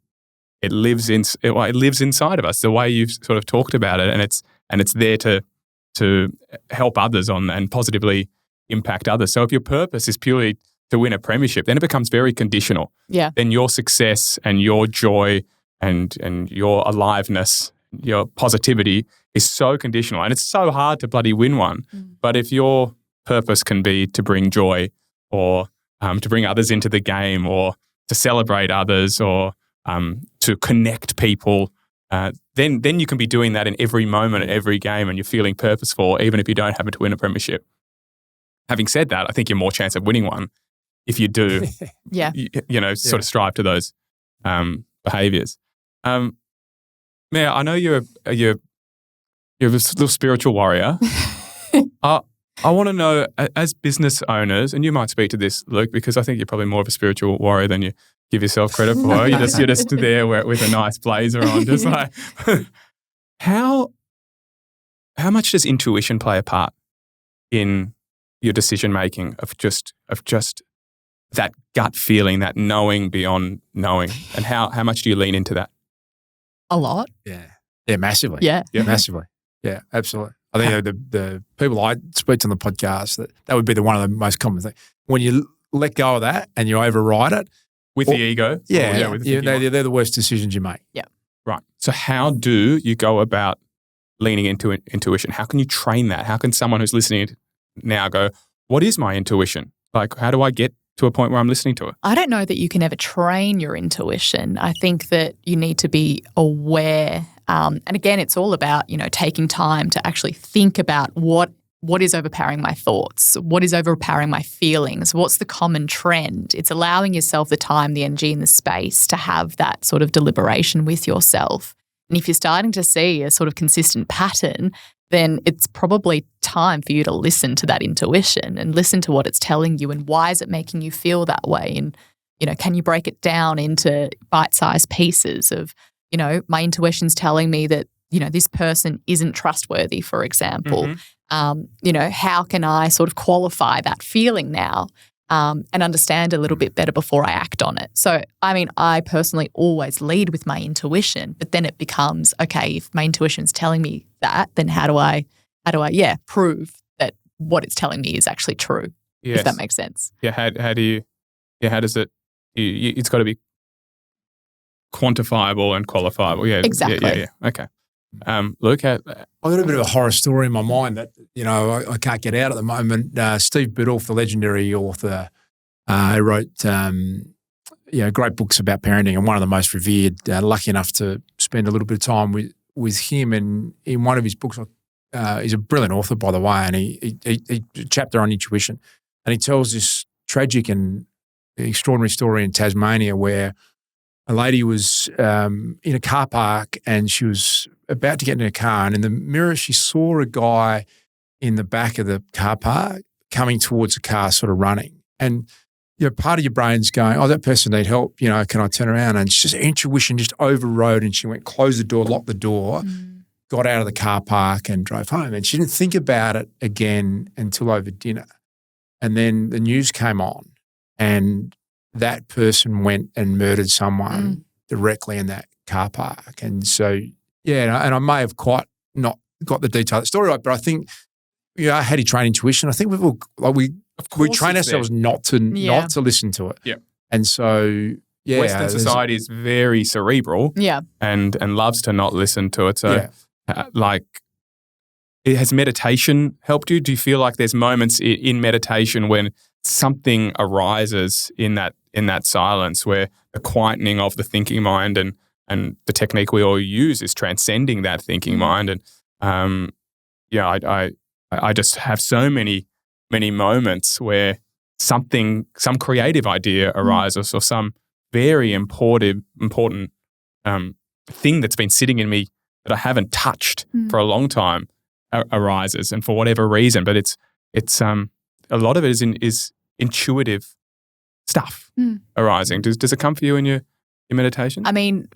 [SPEAKER 1] It lives inside of us. The way you've sort of talked about it, and it's there to help others on and positively impact others. So if your purpose is purely to win a premiership, then it becomes very conditional.
[SPEAKER 2] Yeah.
[SPEAKER 1] Then your success and your joy and your aliveness, your positivity is so conditional. And it's so hard to bloody win one. But if your purpose can be to bring joy or to bring others into the game or to celebrate others or to connect people, then you can be doing that in every moment, every game, and you're feeling purposeful even if you don't happen to win a premiership. Having said that, I think you're more chance of winning one if you do, sort of strive to those behaviours. Mia, I know you're a little spiritual warrior. I want to know, as business owners, and you might speak to this, Luke, because I think you're probably more of a spiritual warrior than you give yourself credit for. You're just there with a nice blazer on, just like how much does intuition play a part in your decision making of just that gut feeling, that knowing beyond knowing, and how much do you lean into that?
[SPEAKER 2] A lot.
[SPEAKER 3] Yeah, massively.
[SPEAKER 2] Yeah,
[SPEAKER 3] massively. Yeah, absolutely. I think the people I speak to on the podcast, that would be one of the most common things. When you let go of that and you override it.
[SPEAKER 1] With the ego?
[SPEAKER 3] They're the worst decisions you make.
[SPEAKER 2] Yeah.
[SPEAKER 1] Right. So how do you go about leaning into intuition? How can you train that? How can someone who's listening now go, what is my intuition? Like, how do I get to a point where I'm listening to it?
[SPEAKER 2] I don't know that you can ever train your intuition. I think that you need to be aware. And again, it's all about, taking time to actually think about what is overpowering my thoughts, what is overpowering my feelings, what's the common trend. It's allowing yourself the time, the energy, and the space to have that sort of deliberation with yourself. And if you're starting to see a sort of consistent pattern, then it's probably time for you to listen to that intuition and listen to what it's telling you and why is it making you feel that way. And, can you break it down into bite-sized pieces of, my intuition's telling me that, this person isn't trustworthy, for example. How can I sort of qualify that feeling now and understand a little bit better before I act on it? So, I personally always lead with my intuition, but then it becomes, okay, if my intuition's telling me that, then how do I prove that what it's telling me is actually true, if that makes sense?
[SPEAKER 1] Yeah, how does it, it's got to be quantifiable and qualifiable. Yeah,
[SPEAKER 2] exactly.
[SPEAKER 1] Yeah. Okay. Luke,
[SPEAKER 3] I've got a bit of a horror story in my mind that, I can't get out at the moment. Steve Biddulph, the legendary author, who wrote, great books about parenting and one of the most revered, lucky enough to spend a little bit of time with him. And in one of his books, he's a brilliant author, by the way, and he a chapter on intuition. And he tells this tragic and extraordinary story in Tasmania where a lady was in a car park and she was about to get in her car, and in the mirror she saw a guy in the back of the car park coming towards the car, sort of running. And part of your brain's going, "Oh, that person need help. Can I turn around?" And she's just intuition just overrode, and she went, closed the door, locked the door, got out of the car park, and drove home. And she didn't think about it again until over dinner. And then the news came on, and that person went and murdered someone directly in that car park. And so, and I may have quite not got the detail of the story right, but I think, how do you train intuition? I think we train ourselves not to listen to it.
[SPEAKER 1] Yeah.
[SPEAKER 3] And so,
[SPEAKER 1] Western society is very cerebral.
[SPEAKER 2] Yeah.
[SPEAKER 1] And loves to not listen to it. So, has meditation helped you? Do you feel like there's moments in meditation when something arises in that silence, where the quietening of the thinking mind and the technique we all use is transcending that thinking mind? And I just have so many moments where some creative idea arises or some very important thing that's been sitting in me that I haven't touched for a long time arises, and for whatever reason. But it's a lot of it is intuitive stuff arising. Does it come for you in your meditation?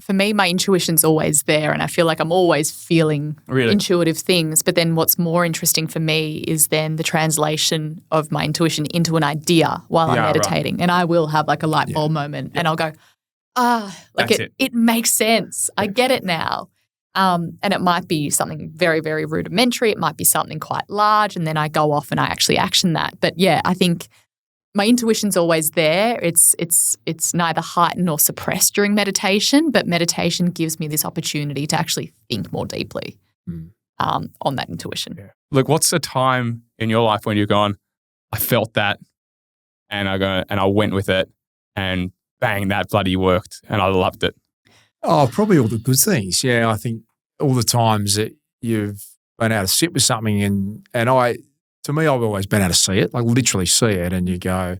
[SPEAKER 2] For me, my intuition's always there, and I feel like I'm always feeling intuitive things. But then what's more interesting for me is then the translation of my intuition into an idea while I'm meditating. Right. And I will have like a light bulb moment and I'll go, it makes sense. I get it now. And it might be something very, very rudimentary. It might be something quite large, and then I go off and I actually action that. But I think my intuition's always there. It's neither heightened nor suppressed during meditation, but meditation gives me this opportunity to actually think more deeply on that intuition.
[SPEAKER 1] Yeah. Look, what's the time in your life when you're going, I felt that, and I went with it, and bang, that bloody worked, and I loved it?
[SPEAKER 3] Oh, probably all the good things. Yeah, I think all the times that you've been able to sit with something and I've always been able to see it, like literally see it, and you go,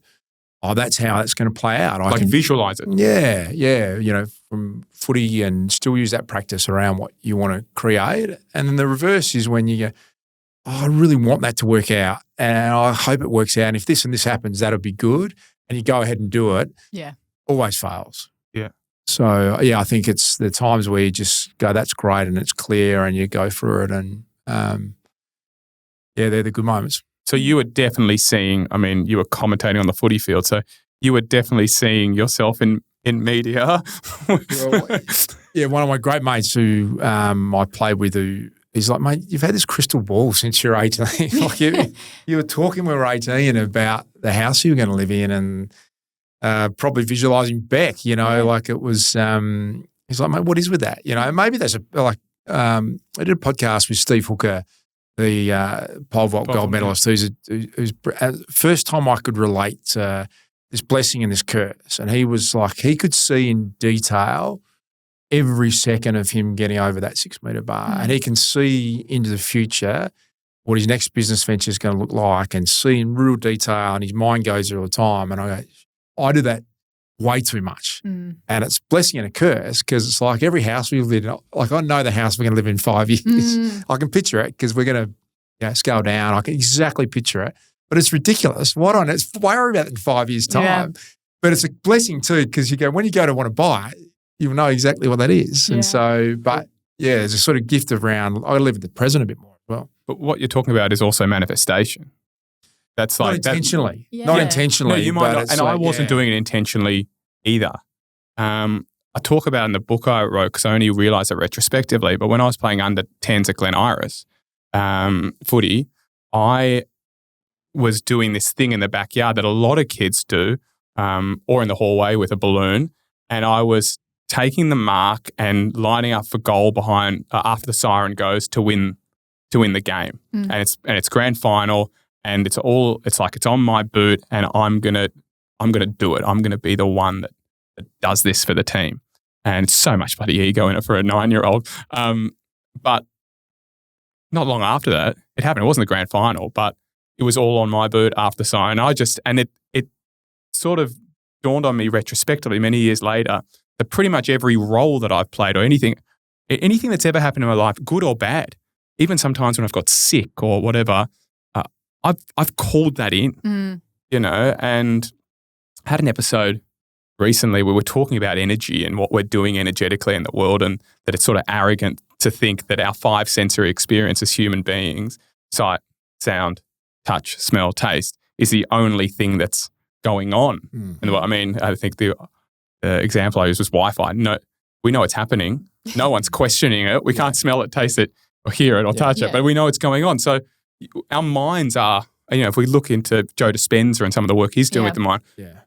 [SPEAKER 3] oh, that's how it's going to play out.
[SPEAKER 1] I can visualize it.
[SPEAKER 3] Yeah. From footy, and still use that practice around what you want to create. And then the reverse is when you go, oh, I really want that to work out, and I hope it works out. And if this and this happens, that'll be good. And you go ahead and do it.
[SPEAKER 2] Yeah. Always
[SPEAKER 3] fails.
[SPEAKER 1] Yeah.
[SPEAKER 3] So, I think it's the times where you just go, that's great, and it's clear, and you go through it. And, they're the good moments.
[SPEAKER 1] So you were definitely seeing, you were commentating on the footy field, so you were definitely seeing yourself in media.
[SPEAKER 3] One of my great mates who I played with, he's like, mate, you've had this crystal ball since you're 18. Like you were talking when we were 18 about the house you were going to live in, and probably visualising Beck, like it was, he's like, mate, what is with that? Maybe that's I did a podcast with Steve Hooker, the pole vault gold medalist, who's first time I could relate to this blessing and this curse. And he was like, he could see in detail every second of him getting over that 6 metre bar. And he can see into the future what his next business venture is going to look like, and see in real detail, and his mind goes there all the time. And I do that way too much. And it's blessing and a curse because it's like every house we live in, like I know the house we're going to live in 5 years. I can picture it because we're going to scale down. I can exactly picture it. But it's ridiculous. Why don't I worry about it in 5 years' time? Yeah. But it's a blessing too because when you go to want to buy it, you'll know exactly what that is. And so, but yeah, there's a sort of gift around, I live in the present a bit more as well.
[SPEAKER 1] But what you're talking about is also manifestation. That's like
[SPEAKER 3] not intentionally. Not intentionally.
[SPEAKER 1] No, you might not, and I wasn't doing it intentionally either. I talk about in the book I wrote because I only realised it retrospectively. But when I was playing under 10s at Glen Iris footy, I was doing this thing in the backyard that a lot of kids do, or in the hallway with a balloon, and I was taking the mark and lining up for goal behind after the siren goes to win the game, and it's grand final. And it's on my boot, and I'm gonna do it. I'm gonna be the one that does this for the team. And it's so much bloody ego in it for a 9-year-old. But not long after that, it happened. It wasn't the grand final, but it was all on my boot after the sign. It sort of dawned on me retrospectively many years later that pretty much every role that I've played or anything that's ever happened in my life, good or bad, even sometimes when I've got sick or whatever, I've called that in, and I had an episode recently where we're talking about energy and what we're doing energetically in the world, and that it's sort of arrogant to think that our 5 sensory experience as human beings, sight, sound, touch, smell, taste, is the only thing that's going on. And I mean, I think the example I used was Wi-Fi. No, we know it's happening. No one's questioning it. We can't smell it, taste it, or hear it, or touch it, but we know it's going on. So our minds are, if we look into Joe Dispenza and some of the work he's doing with the mind,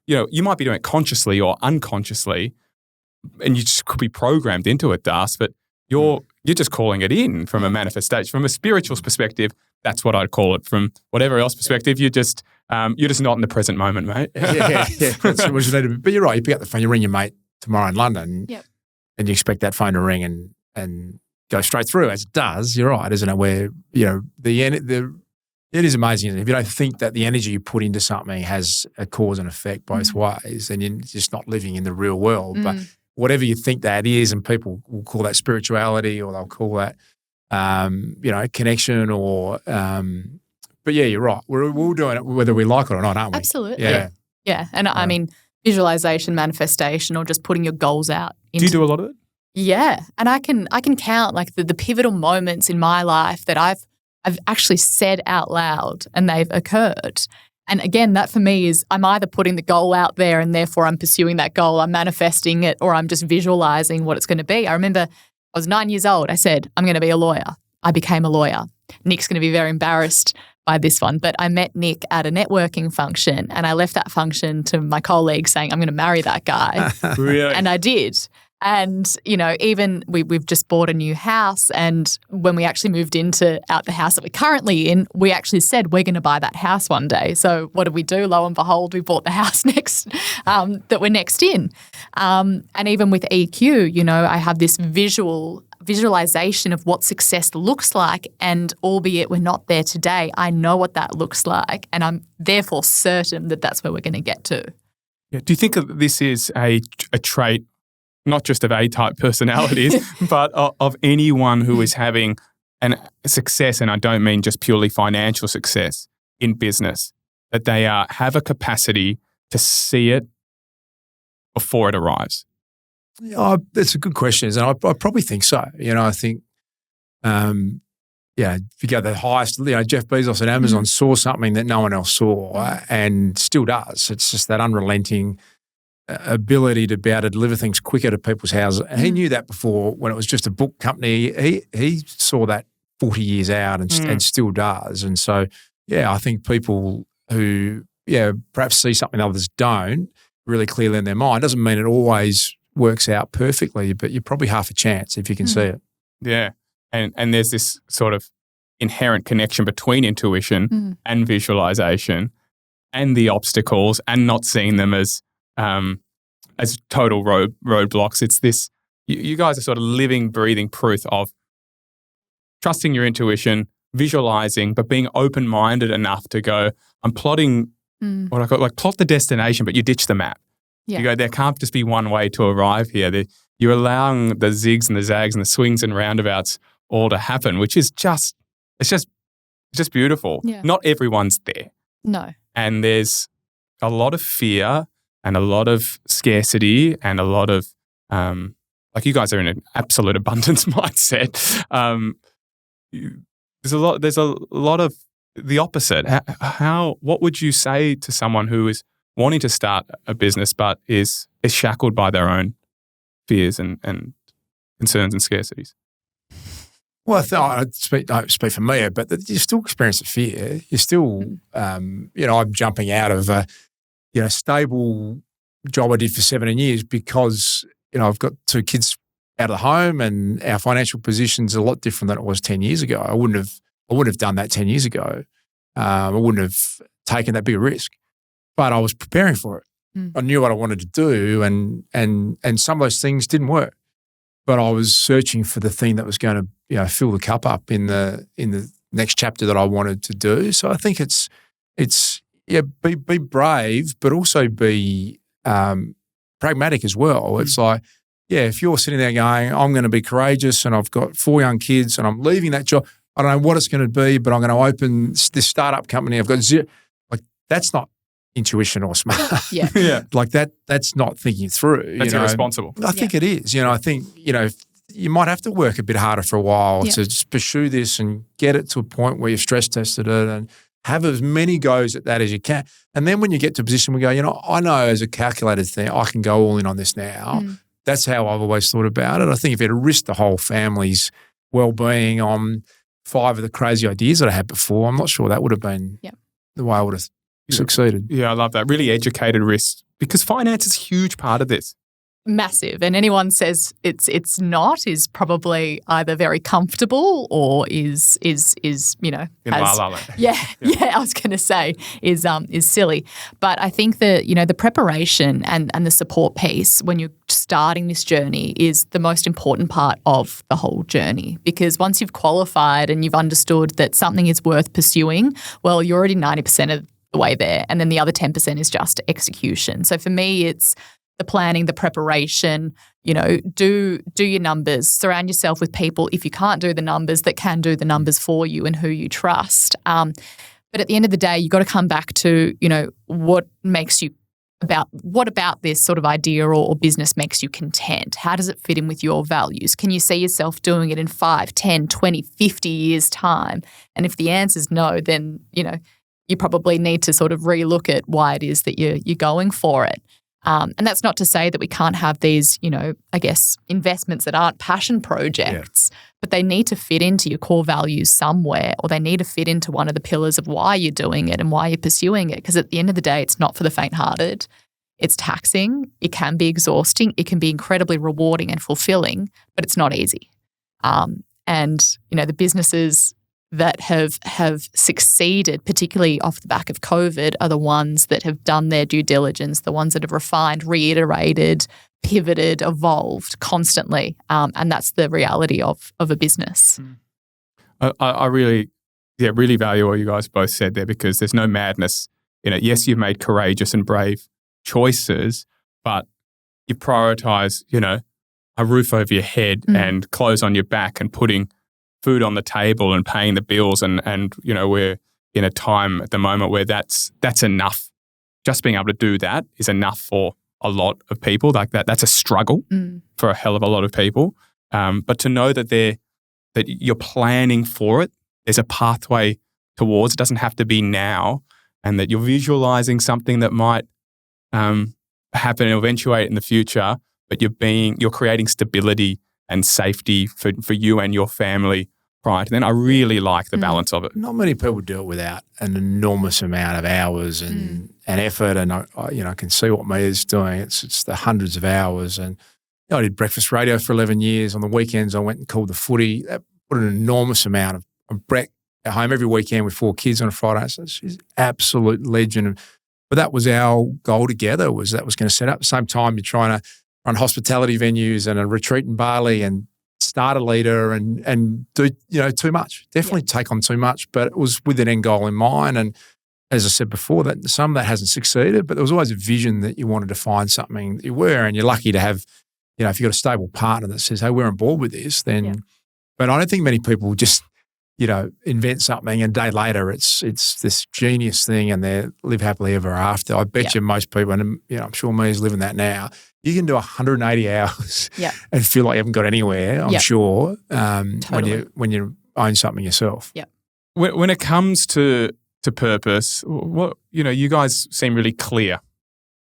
[SPEAKER 1] you might be doing it consciously or unconsciously, and you just could be programmed into it, Das, but you're just calling it in from a manifestation. From a spiritual perspective, that's what I'd call it. From whatever else perspective, you're just not in the present moment, mate.
[SPEAKER 3] That's what you need to be. But you're right. You pick up the phone, you ring your mate tomorrow in London, and you expect that phone to ring and go straight through, as it does. You're right, isn't it? Where it is amazing. If you don't think that the energy you put into something has a cause and effect both ways, then you're just not living in the real world. But whatever you think that is, and people will call that spirituality, or they'll call that, connection, or. But yeah, you're right. We're all doing it whether we like it or not, aren't we?
[SPEAKER 2] Absolutely. Yeah. And I mean, visualization, manifestation, or just putting your goals out.
[SPEAKER 1] Do you do a lot of it?
[SPEAKER 2] Yeah, and I can count like the pivotal moments in my life that I've actually said out loud and they've occurred. And again, that for me is I'm either putting the goal out there and therefore I'm pursuing that goal, I'm manifesting it, or I'm just visualizing what it's going to be. I remember I was 9 years old. I said, I'm going to be a lawyer. I became a lawyer. Nick's going to be very embarrassed by this one, but I met Nick at a networking function, and I left that function to my colleagues saying, I'm going to marry that guy.
[SPEAKER 1] Really?
[SPEAKER 2] And I did. And, even we've just bought a new house, and when we actually moved out the house that we're currently in, we actually said we're going to buy that house one day. So what did we do? Lo and behold, we bought the house next that we're next in. And even with EQ, I have this visualization of what success looks like, and albeit we're not there today, I know what that looks like, and I'm therefore certain that that's where we're going to get to.
[SPEAKER 1] Yeah. Do you think that this is a trait, not just of A-type personalities, but of anyone who is having success, and I don't mean just purely financial success in business, that they have a capacity to see it before it arrives?
[SPEAKER 3] That's a good question, and I probably think so. I think, if you go the highest, Jeff Bezos at Amazon saw something that no one else saw and still does. It's just that unrelenting ability to be able to deliver things quicker to people's houses. And he knew that before when it was just a book company. He saw that 40 years out and still does. And so, I think people who, perhaps see something others don't really clearly in their mind, doesn't mean it always works out perfectly, but you're probably half a chance if you can see it.
[SPEAKER 1] Yeah. And there's this sort of inherent connection between intuition and visualization and the obstacles, and not seeing them as total roadblocks. It's this, you guys are sort of living, breathing proof of trusting your intuition, visualizing, but being open-minded enough to go, I'm plotting what I call plot the destination, but you ditch the map. You go, there can't just be one way to arrive here. You're allowing the zigs and the zags and the swings and roundabouts all to happen, which is just beautiful.
[SPEAKER 2] Yeah.
[SPEAKER 1] Not everyone's there.
[SPEAKER 2] No.
[SPEAKER 1] And there's a lot of fear and a lot of scarcity and a lot of, like you guys are in an absolute abundance mindset. There's a lot of the opposite. What would you say to someone who is wanting to start a business but is shackled by their fears and concerns and scarcities?
[SPEAKER 3] Well, I don't speak for me, but you still experience the fear. You're still, I'm jumping out of a, stable job I did for 17 years because, I've got 2 kids out of the home and our financial position's a lot different than it was 10 years ago. I wouldn't have done that 10 years ago. I wouldn't have taken that big a risk, but I was preparing for it. I knew what I wanted to do and some of those things didn't work. But I was searching for the thing that was going to, fill the cup up in the next chapter that I wanted to do. So I think it's be brave, but also be pragmatic as well. It's like, if you're sitting there going, I'm going to be courageous and I've got 4 young kids and I'm leaving that job. I don't know what it's going to be, but I'm going to open this startup company. I've got zero. Like that's not intuition or smart.
[SPEAKER 2] Yeah.
[SPEAKER 3] Like that's not thinking through.
[SPEAKER 1] That's irresponsible.
[SPEAKER 3] I think it is. I think, you might have to work a bit harder for a while to just pursue this and get it to a point where you've stress tested it and have as many goes at that as you can. And then when you get to a position where you go, I know as a calculated thing, I can go all in on this now. That's how I've always thought about it. I think if you had to risk the whole family's well-being on 5 of the crazy ideas that I had before, I'm not sure that would have been the way I would have succeeded.
[SPEAKER 1] Yeah, I love that. Really educated risk because finance is a huge part of this.
[SPEAKER 2] Massive. And anyone says it's not is probably either very comfortable or is
[SPEAKER 1] in la la land.
[SPEAKER 2] Yeah, I was going to say is silly. But I think that, the preparation and the support piece when you're starting this journey is the most important part of the whole journey because once you've qualified and you've understood that something is worth pursuing, well, you're already 90% of the way there. And then the other 10% is just execution. So for me, it's the planning, the preparation, do your numbers, surround yourself with people, if you can't do the numbers, that can do the numbers for you and who you trust. But at the end of the day, you've got to come back to, what about this sort of idea or business makes you content? How does it fit in with your values? Can you see yourself doing it in 5, 10, 20, 50 years' time? And if the answer is no, then, you probably need to sort of relook at why it is that you're going for it. And that's not to say that we can't have these, investments that aren't passion projects, but they need to fit into your core values somewhere, or they need to fit into one of the pillars of why you're doing it and why you're pursuing it. Because at the end of the day, it's not for the faint-hearted. It's taxing. It can be exhausting. It can be incredibly rewarding and fulfilling, but it's not easy. And the businesses that have succeeded, particularly off the back of COVID, are the ones that have done their due diligence, the ones that have refined, reiterated, pivoted, evolved constantly. And that's the reality of a business.
[SPEAKER 1] I really value what you guys both said there because there's no madness in it. Yes, you've made courageous and brave choices, but you prioritize, a roof over your head and clothes on your back and putting food on the table and paying the bills and we're in a time at the moment where that's enough. Just being able to do that is enough for a lot of people. Like that's a struggle for a hell of a lot of people. But to know that you're planning for it, there's a pathway towards. It doesn't have to be now, and that you're visualizing something that might happen and eventuate in the future. But you're creating stability and safety for you and your family prior to then. I really like the balance of it.
[SPEAKER 3] Not many people do it without an enormous amount of hours and effort. And I can see what Mia's doing. It's the hundreds of hours. And I did breakfast radio for 11 years. On the weekends, I went and called the footy. That put an enormous amount of Brett at home every weekend with 4 kids on a Friday. So she's an absolute legend. But that was our goal together. That was going to set up. At the same time, you're trying to run hospitality venues and a retreat in Bali and start a leader and do too much. Definitely take on too much, but it was with an end goal in mind. And as I said before, that some of that hasn't succeeded, but there was always a vision that you wanted to find something that you were, and you're lucky to have, if you've got a stable partner that says, hey, we're on board with this, then, but I don't think many people just, invent something and a day later it's this genius thing and they live happily ever after. I bet you most people, and I'm sure me is living that now, you can do 180 hours and feel like you haven't got anywhere, I'm sure, totally. when you own something yourself.
[SPEAKER 2] Yeah.
[SPEAKER 1] When it comes to purpose, what you guys seem really clear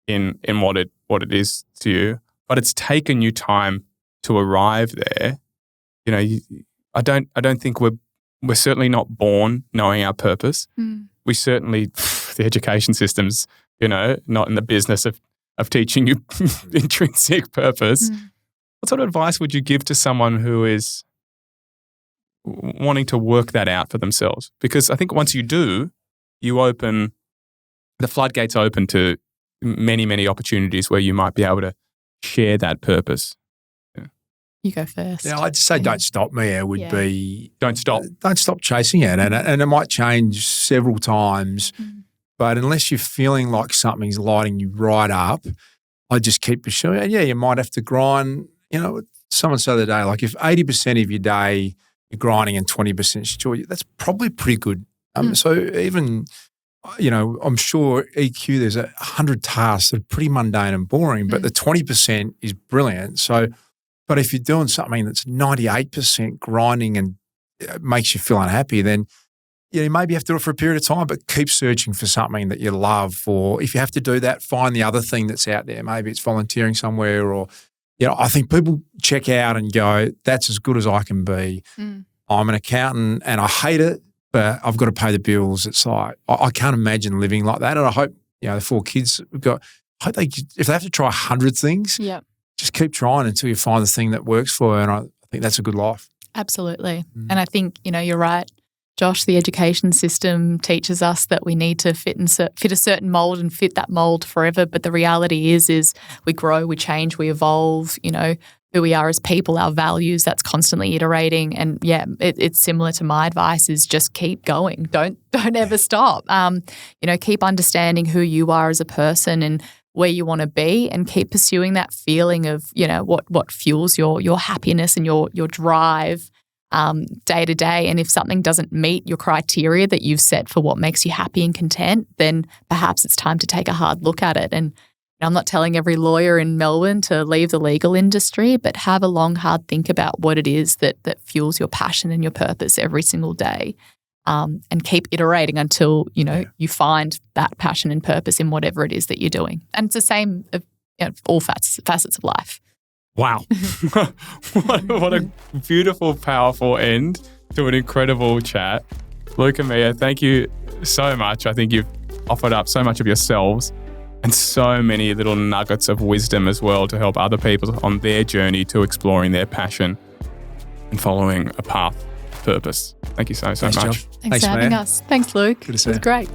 [SPEAKER 1] in what it is to you, but it's taken you time to arrive there. I don't think we're certainly not born knowing our purpose. We certainly, the education system's, not in the business of teaching you intrinsic purpose. What sort of advice would you give to someone who is wanting to work that out for themselves? Because I think once you do, the floodgates open to many, many opportunities where you might be able to share that purpose.
[SPEAKER 2] You go first.
[SPEAKER 3] Yeah, I'd say don't stop me. It would be
[SPEAKER 1] don't stop.
[SPEAKER 3] Don't stop chasing it, and it might change several times. But unless you're feeling like something's lighting you right up, I just keep pursuing it. And you might have to grind. Someone said the other day, like if 80% of your day you're grinding and 20% joy, that's probably pretty good. So even, I'm sure EQ, there's 100 tasks that are pretty mundane and boring, but the 20% is brilliant. So, but if you're doing something that's 98% grinding and makes you feel unhappy, then maybe you have to do it for a period of time, but keep searching for something that you love. Or if you have to do that, find the other thing that's out there. Maybe it's volunteering somewhere, or, I think people check out and go, that's as good as I can be. I'm an accountant and I hate it, but I've got to pay the bills. It's like, I can't imagine living like that. And I hope, the 4 kids we've got, I hope if they have to try 100 things, just keep trying until you find the thing that works for you. And I think that's a good life.
[SPEAKER 2] Absolutely. And I think, you're right, Josh, the education system teaches us that we need to fit a certain mold and fit that mold forever. But the reality is we grow, we change, we evolve, who we are as people, our values, that's constantly iterating. And it's similar to my advice is just keep going. Don't ever stop. Keep understanding who you are as a person and where you want to be, and keep pursuing that feeling of, what fuels your happiness and your drive day to day. And if something doesn't meet your criteria that you've set for what makes you happy and content, then perhaps it's time to take a hard look at it. And I'm not telling every lawyer in Melbourne to leave the legal industry, but have a long, hard think about what it is that fuels your passion and your purpose every single day, and keep iterating until, you find that passion and purpose in whatever it is that you're doing. And it's the same of all facets of life.
[SPEAKER 1] Wow. What a beautiful, powerful end to an incredible chat. Luke and Mia, thank you so much. I think you've offered up so much of yourselves and so many little nuggets of wisdom as well to help other people on their journey to exploring their passion and following a path of purpose. Thank you so much.
[SPEAKER 3] Josh.
[SPEAKER 2] Thanks for having us. Thanks, Luke.
[SPEAKER 3] Good to see you.
[SPEAKER 2] It was great.